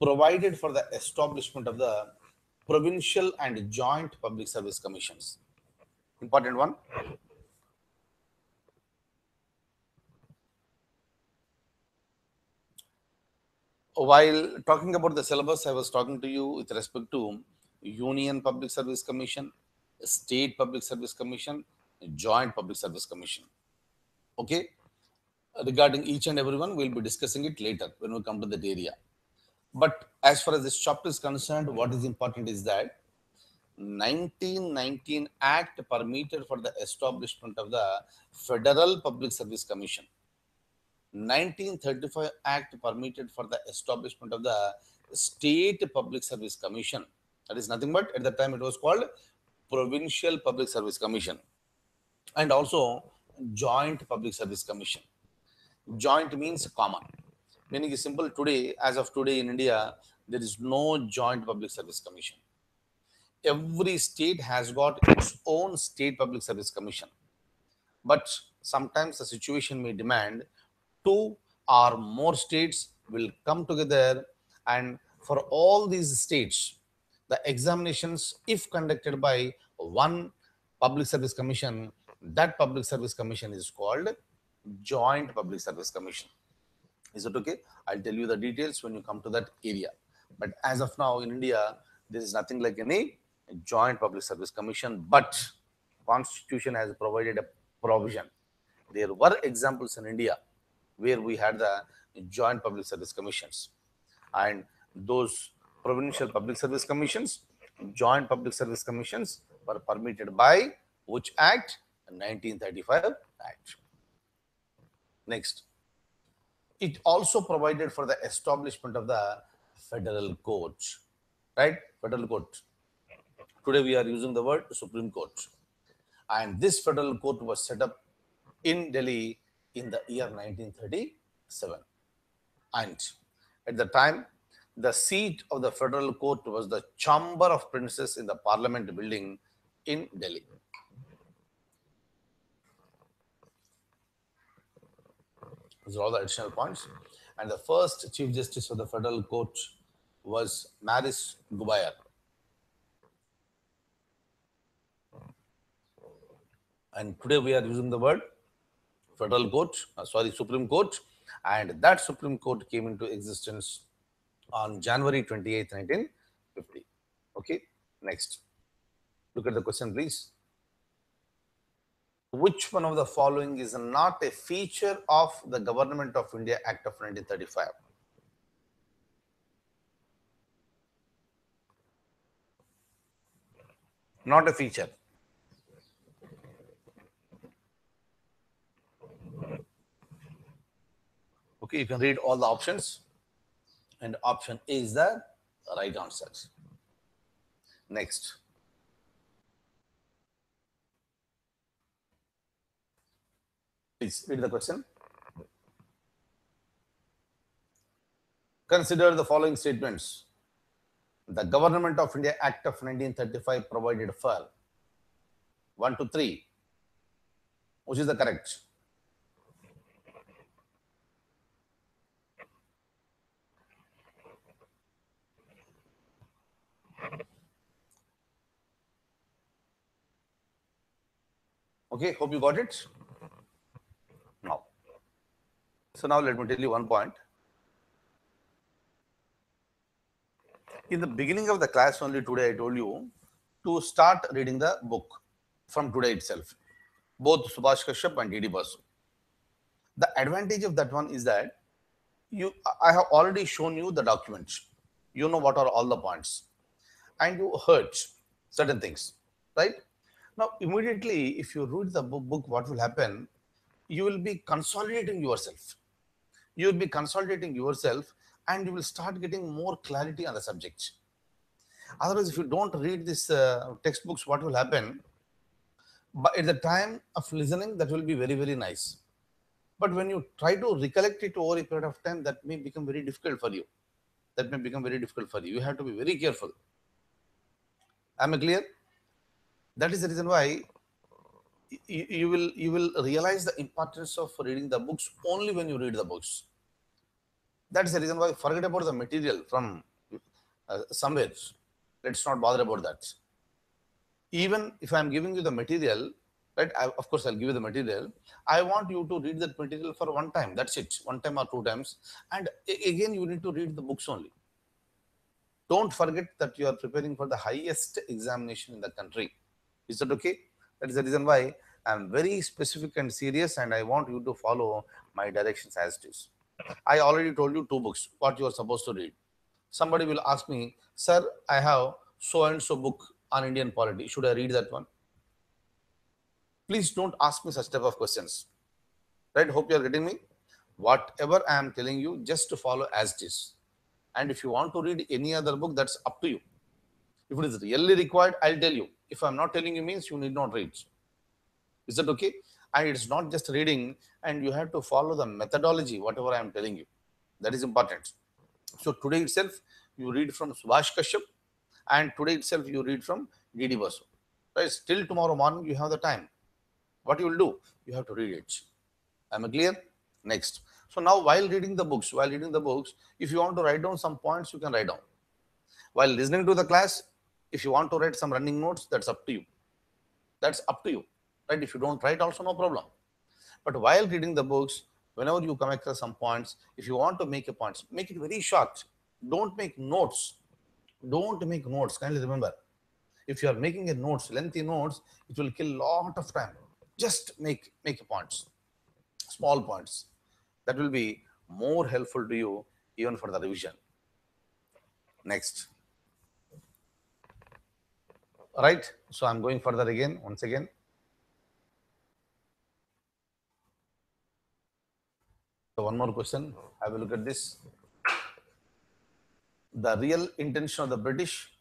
provided for the establishment of the provincial and joint public service commissions. Important one. While talking about the syllabus, I was talking to you with respect to Union Public Service Commission, State Public Service Commission, Joint Public Service Commission. Okay. Regarding each and every one, we'll be discussing it later when we come to that area. But as far as this chapter is concerned, what is important is that 1919 Act permitted for the establishment of the Federal Public Service Commission. 1935 Act permitted for the establishment of the State Public Service Commission. That is nothing but at the time it was called Provincial Public Service Commission, and also Joint Public Service Commission. Joint means common. Meaning is simple. Today, as of today in India, there is no Joint Public Service Commission. Every state has got its own State Public Service Commission. But sometimes the situation may demand two or more states will come together, and for all these states, the examinations, if conducted by one public service commission, that public service commission is called Joint Public Service Commission. Is it okay? I'll tell you the details when you come to that area. But as of now in India, there is nothing like any Joint Public Service Commission, but Constitution has provided a provision. There were examples in India where we had the Joint Public Service Commissions, and those provincial public service commissions, Joint Public Service Commissions were permitted by which act? 1935 Act. Next. It also provided for the establishment of the federal court, right? Federal court. Today we are using the word Supreme Court. And this federal court was set up in Delhi in the year 1937. And at the time, the seat of the federal court was the Chamber of Princes in the Parliament building in Delhi. Those are all the additional points. And the first Chief Justice of the Federal Court was Maris Gubayar. And today we are using the word Federal Court, Supreme Court. And that Supreme Court came into existence on January 28, 1950. Okay, next. Look at the question, please. Which one of the following is not a feature of the Government of India Act of 1935? Not a feature. Okay, you can read all the options, and option A is the right answer. Next. Please read the question. Consider the following statements. The Government of India Act of 1935 provided for 1 to 3. Which is the correct? Okay, hope you got it. Now, so now let me tell you one point. In the beginning of the class only today, I told you to start reading the book from today itself, both Subhash Kashyap and D.D. Basu. The advantage of that one is that I have already shown you the documents. You know what are all the points, and you heard certain things, right? Now, immediately, if you read the book, what will happen? You will be consolidating yourself. You will be consolidating yourself, and you will start getting more clarity on the subject. Otherwise, if you don't read these textbooks, what will happen? But at the time of listening, that will be very, very nice. But when you try to recollect it over a period of time, that may become very difficult for you. that may become very difficult for you. You have to be very careful. Am I clear? That is the reason why you will realize the importance of reading the books only when you read the books. That's the reason why forget about the material from somewhere. Let's not bother about that. Even if I'm giving you the material, right? Of course, I'll give you the material. I want you to read that material for one time. That's it, one time or two times. And again, you need to read the books only. Don't forget that you are preparing for the highest examination in the country. Is that okay? That is the reason why I'm very specific and serious, and I want you to follow my directions as it is. I already told you two books, what you are supposed to read. Somebody will ask me, sir, I have so and so book on Indian polity. Should I read that one? Please don't ask me such type of questions. Right? Hope you are getting me. Whatever I am telling you, just to follow as it is. And if you want to read any other book, that's up to you. If it is really required, I'll tell you. If I'm not telling you means you need not read. Is that okay? And it's not just reading, and you have to follow the methodology, whatever I am telling you. That is important. So today itself, you read from Subhash Kashyap, and today itself, you read from D.D. Basu. Right? Till tomorrow morning, you have the time. What you will do? You have to read it. Am I clear? Next. So now, while reading the books, if you want to write down some points, you can write down. While listening to the class, if you want to write some running notes, that's up to you. That's up to you. Right? If you don't write, also no problem. But while reading the books, whenever you come across some points, if you want to make a point, make it very short. Don't make notes. Don't make notes. Kindly remember, if you are making a notes, lengthy notes, it will kill a lot of time. Just make points, small points. That will be more helpful to you even for the revision. Next. Right. So I'm going further again, once again. So one more question. Have a look at this. The real intention of the British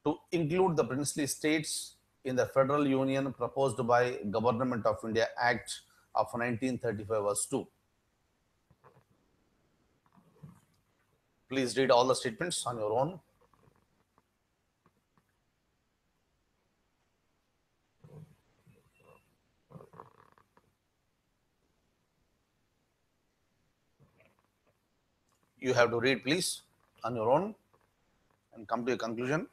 to include the princely states in the federal union proposed by Government of India Act of 1935 was 2. Please read all the statements on your own. You have to read, please, on your own and come to a conclusion.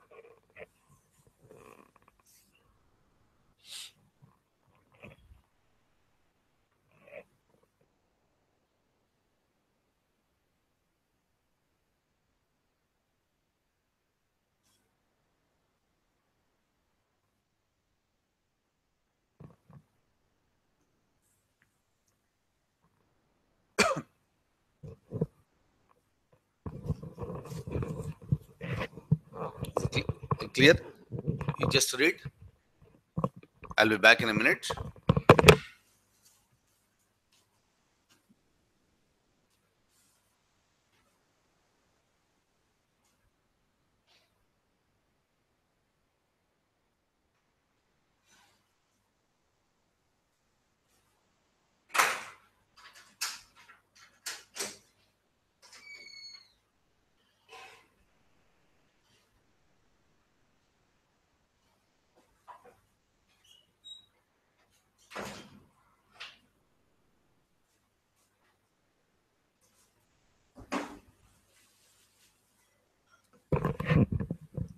Clear? You just read. I'll be back in a minute.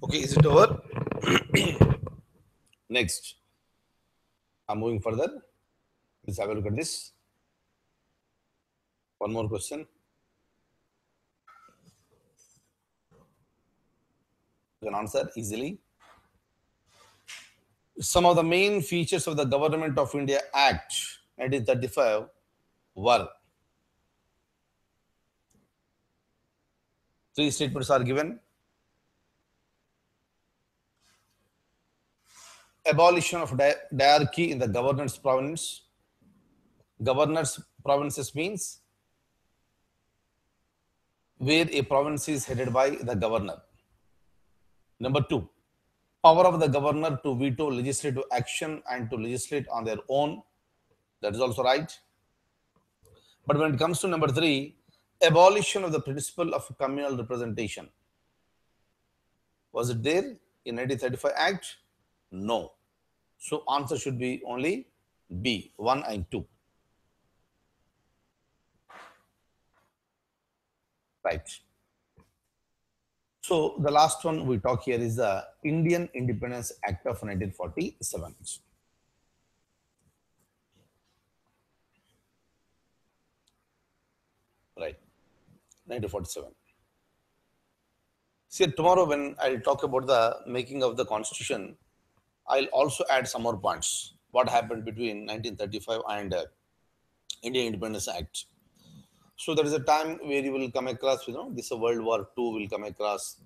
Okay, is it over? Next. I'm moving further. Let's have a look at this. One more question. You can answer easily. Some of the main features of the Government of India Act 1935 were. Three statements are given. Abolition of diarchy in the governor's province. Governor's provinces means where a province is headed by the governor. Number 2, power of the governor to veto legislative action and to legislate on their own. That is also right. But when it comes to number 3, Abolition of the principle of communal representation. Was it there in 1935 Act? No. So answer should be only B, 1 and 2. Right. So the last one we talk here is the Indian Independence Act of 1947. Right. 1947. See, tomorrow when I'll talk about the making of the constitution, I'll also add some more points. What happened between 1935 and Indian Independence Act. So there is a time where you will come across, this World War II will come across,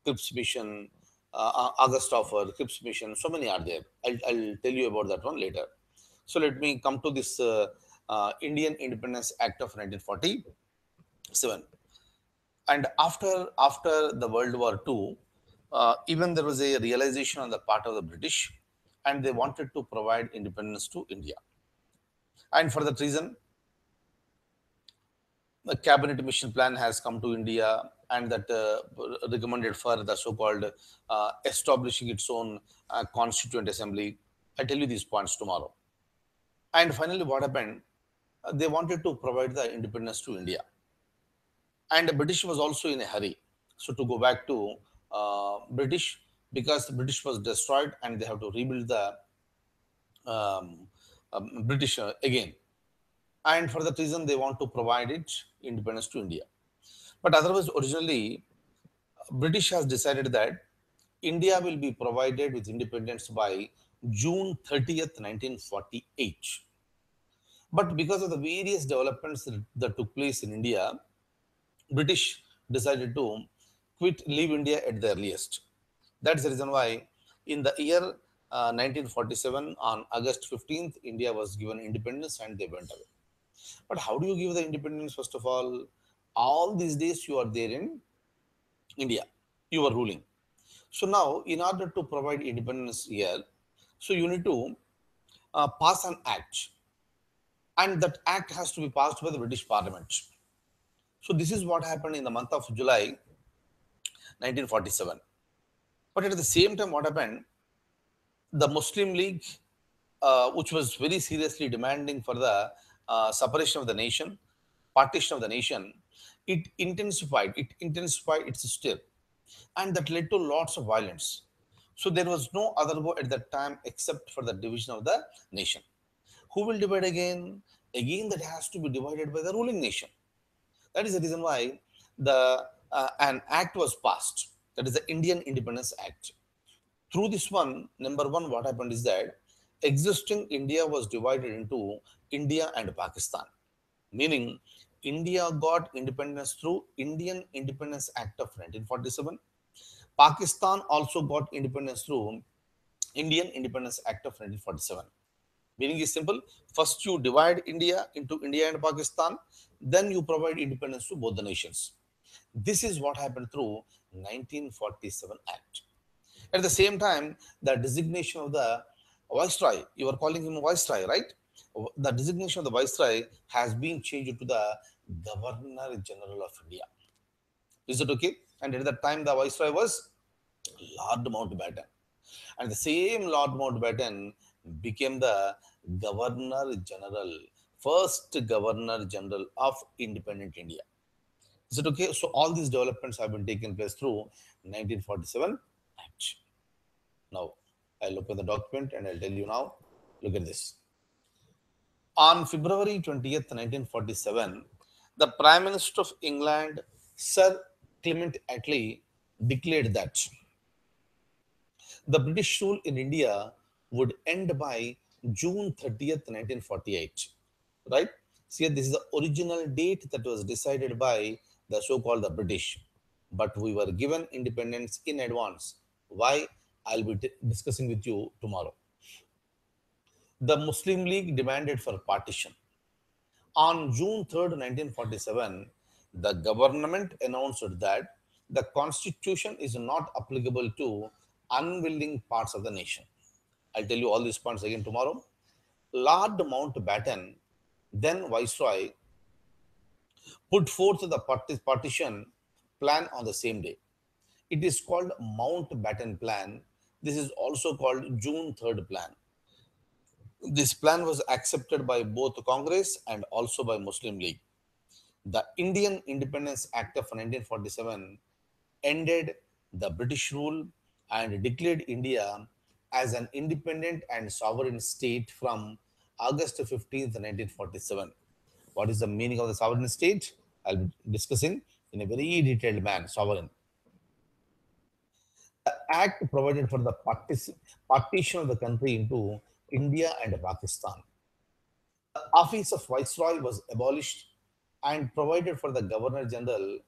Cripps mission, August offer, Cripps mission, so many are there. I'll tell you about that one later. So let me come to this Indian Independence Act of 1947. And after the World War II, even there was a realization on the part of the British, and they wanted to provide independence to India. And for that reason, the cabinet mission plan has come to India, and that recommended for the so-called establishing its own constituent assembly. I tell you these points tomorrow. And finally, what happened? They wanted to provide the independence to India, and the British was also in a hurry. So to go back to British, because the British was destroyed, and they have to rebuild the um, British again. And for that reason, they want to provide it independence to India. But otherwise, originally, British has decided that India will be provided with independence by June 30th, 1948. But because of the various developments that took place in India, British decided to leave India at the earliest. That's the reason why in the year 1947, on August 15th, India was given independence and they went away. But how do you give the independence? First of all these days you are there in India, you are ruling. So now, in order to provide independence here, so you need to pass an act, and that act has to be passed by the British Parliament. So this is what happened in the month of July 1947. But at the same time, what happened? The Muslim League, which was very seriously demanding for the separation of the nation, partition of the nation, it intensified its step, and that led to lots of violence. So there was no other go at that time except for the division of the nation. Who will divide again? Again, that has to be divided by the ruling nation. That is the reason why the an act was passed. That is the Indian Independence Act. Through this one, number one, what happened is that existing India was divided into India and Pakistan, meaning India got independence through Indian Independence Act of 1947. Pakistan also got independence through Indian Independence Act of 1947. Meaning is simple. First, you divide India into India and Pakistan, then you provide independence to both the nations. This is what happened through 1947 Act. At the same time, the designation of the Viceroy, you are calling him Viceroy, right? The designation of the Viceroy has been changed to the Governor General of India. Is it okay? And at that time, the Viceroy was Lord Mountbatten. And the same Lord Mountbatten became the Governor General, first Governor General of independent India. Is it okay? So all these developments have been taken place through 1947 Act. Now, I'll open the document and I'll tell you now. Look at this. On February 20th, 1947, the Prime Minister of England, Sir Clement Attlee, declared that the British rule in India would end by June 30th, 1948. Right? See, this is the original date that was decided by the so-called the British. But we were given independence in advance. Why? I'll be discussing with you tomorrow. The Muslim League demanded for partition. On June 3rd, 1947, the government announced that the constitution is not applicable to unwilling parts of the nation. I'll tell you all these points again tomorrow. Lord Mountbatten, then Viceroy, put forth the partition plan on the same day. It is called Mountbatten Plan. This is also called June 3rd Plan. This plan was accepted by both Congress and also by Muslim League. The Indian Independence Act of 1947 ended the British rule and declared India as an independent and sovereign state from August 15th, 1947. What is the meaning of the sovereign state? I'll be discussing in a very detailed manner. Sovereign. The act provided for the partition of the country into India and Pakistan. The office of Viceroy was abolished and provided for the Governor General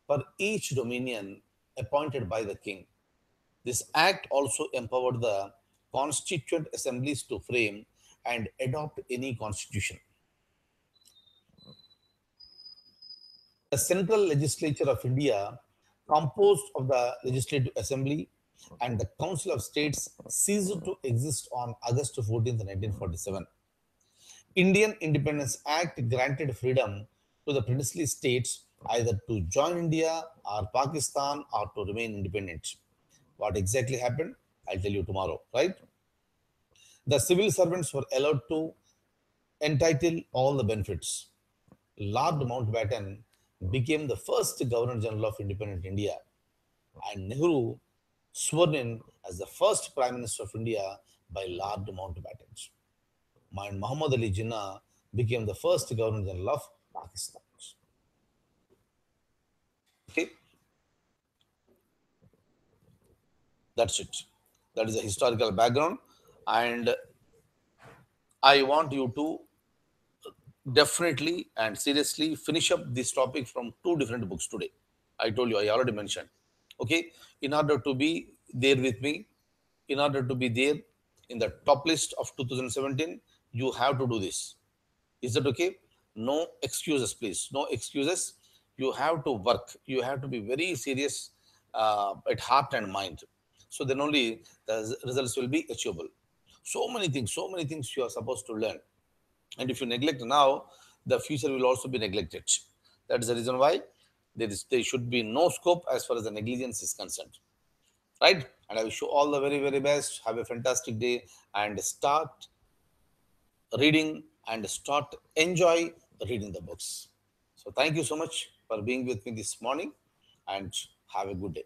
for each dominion appointed by the King. This act also empowered the constituent assemblies to frame and adopt any constitution. The Central Legislature of India, composed of the Legislative Assembly and the Council of States, ceased to exist on August 14th, 1947. Indian Independence Act granted freedom to the princely states either to join India or Pakistan or to remain independent. What exactly happened? I'll tell you tomorrow, right? The civil servants were allowed to entitle all the benefits. Lord Mountbatten became the first Governor General of independent India, and Nehru sworn in as the first Prime Minister of India by Lord Mountbatten. And Muhammad Ali Jinnah became the first Governor General of Pakistan. Okay, that's it. That is the historical background, and I want you to definitely and seriously finish up this topic from two different books today. I told you, I already mentioned. Okay, in order to be there with me, in order to be there in the top list of 2017, you have to do this. Is that okay? No excuses, please. No excuses. You have to work. You have to be very serious at heart and mind. So then only the results will be achievable. So many things you are supposed to learn. And if you neglect now, the future will also be neglected. That is the reason why there should be no scope as far as the negligence is concerned. Right? And I wish you all the very, very best. Have a fantastic day and start reading and start enjoy reading the books. So thank you so much for being with me this morning and have a good day.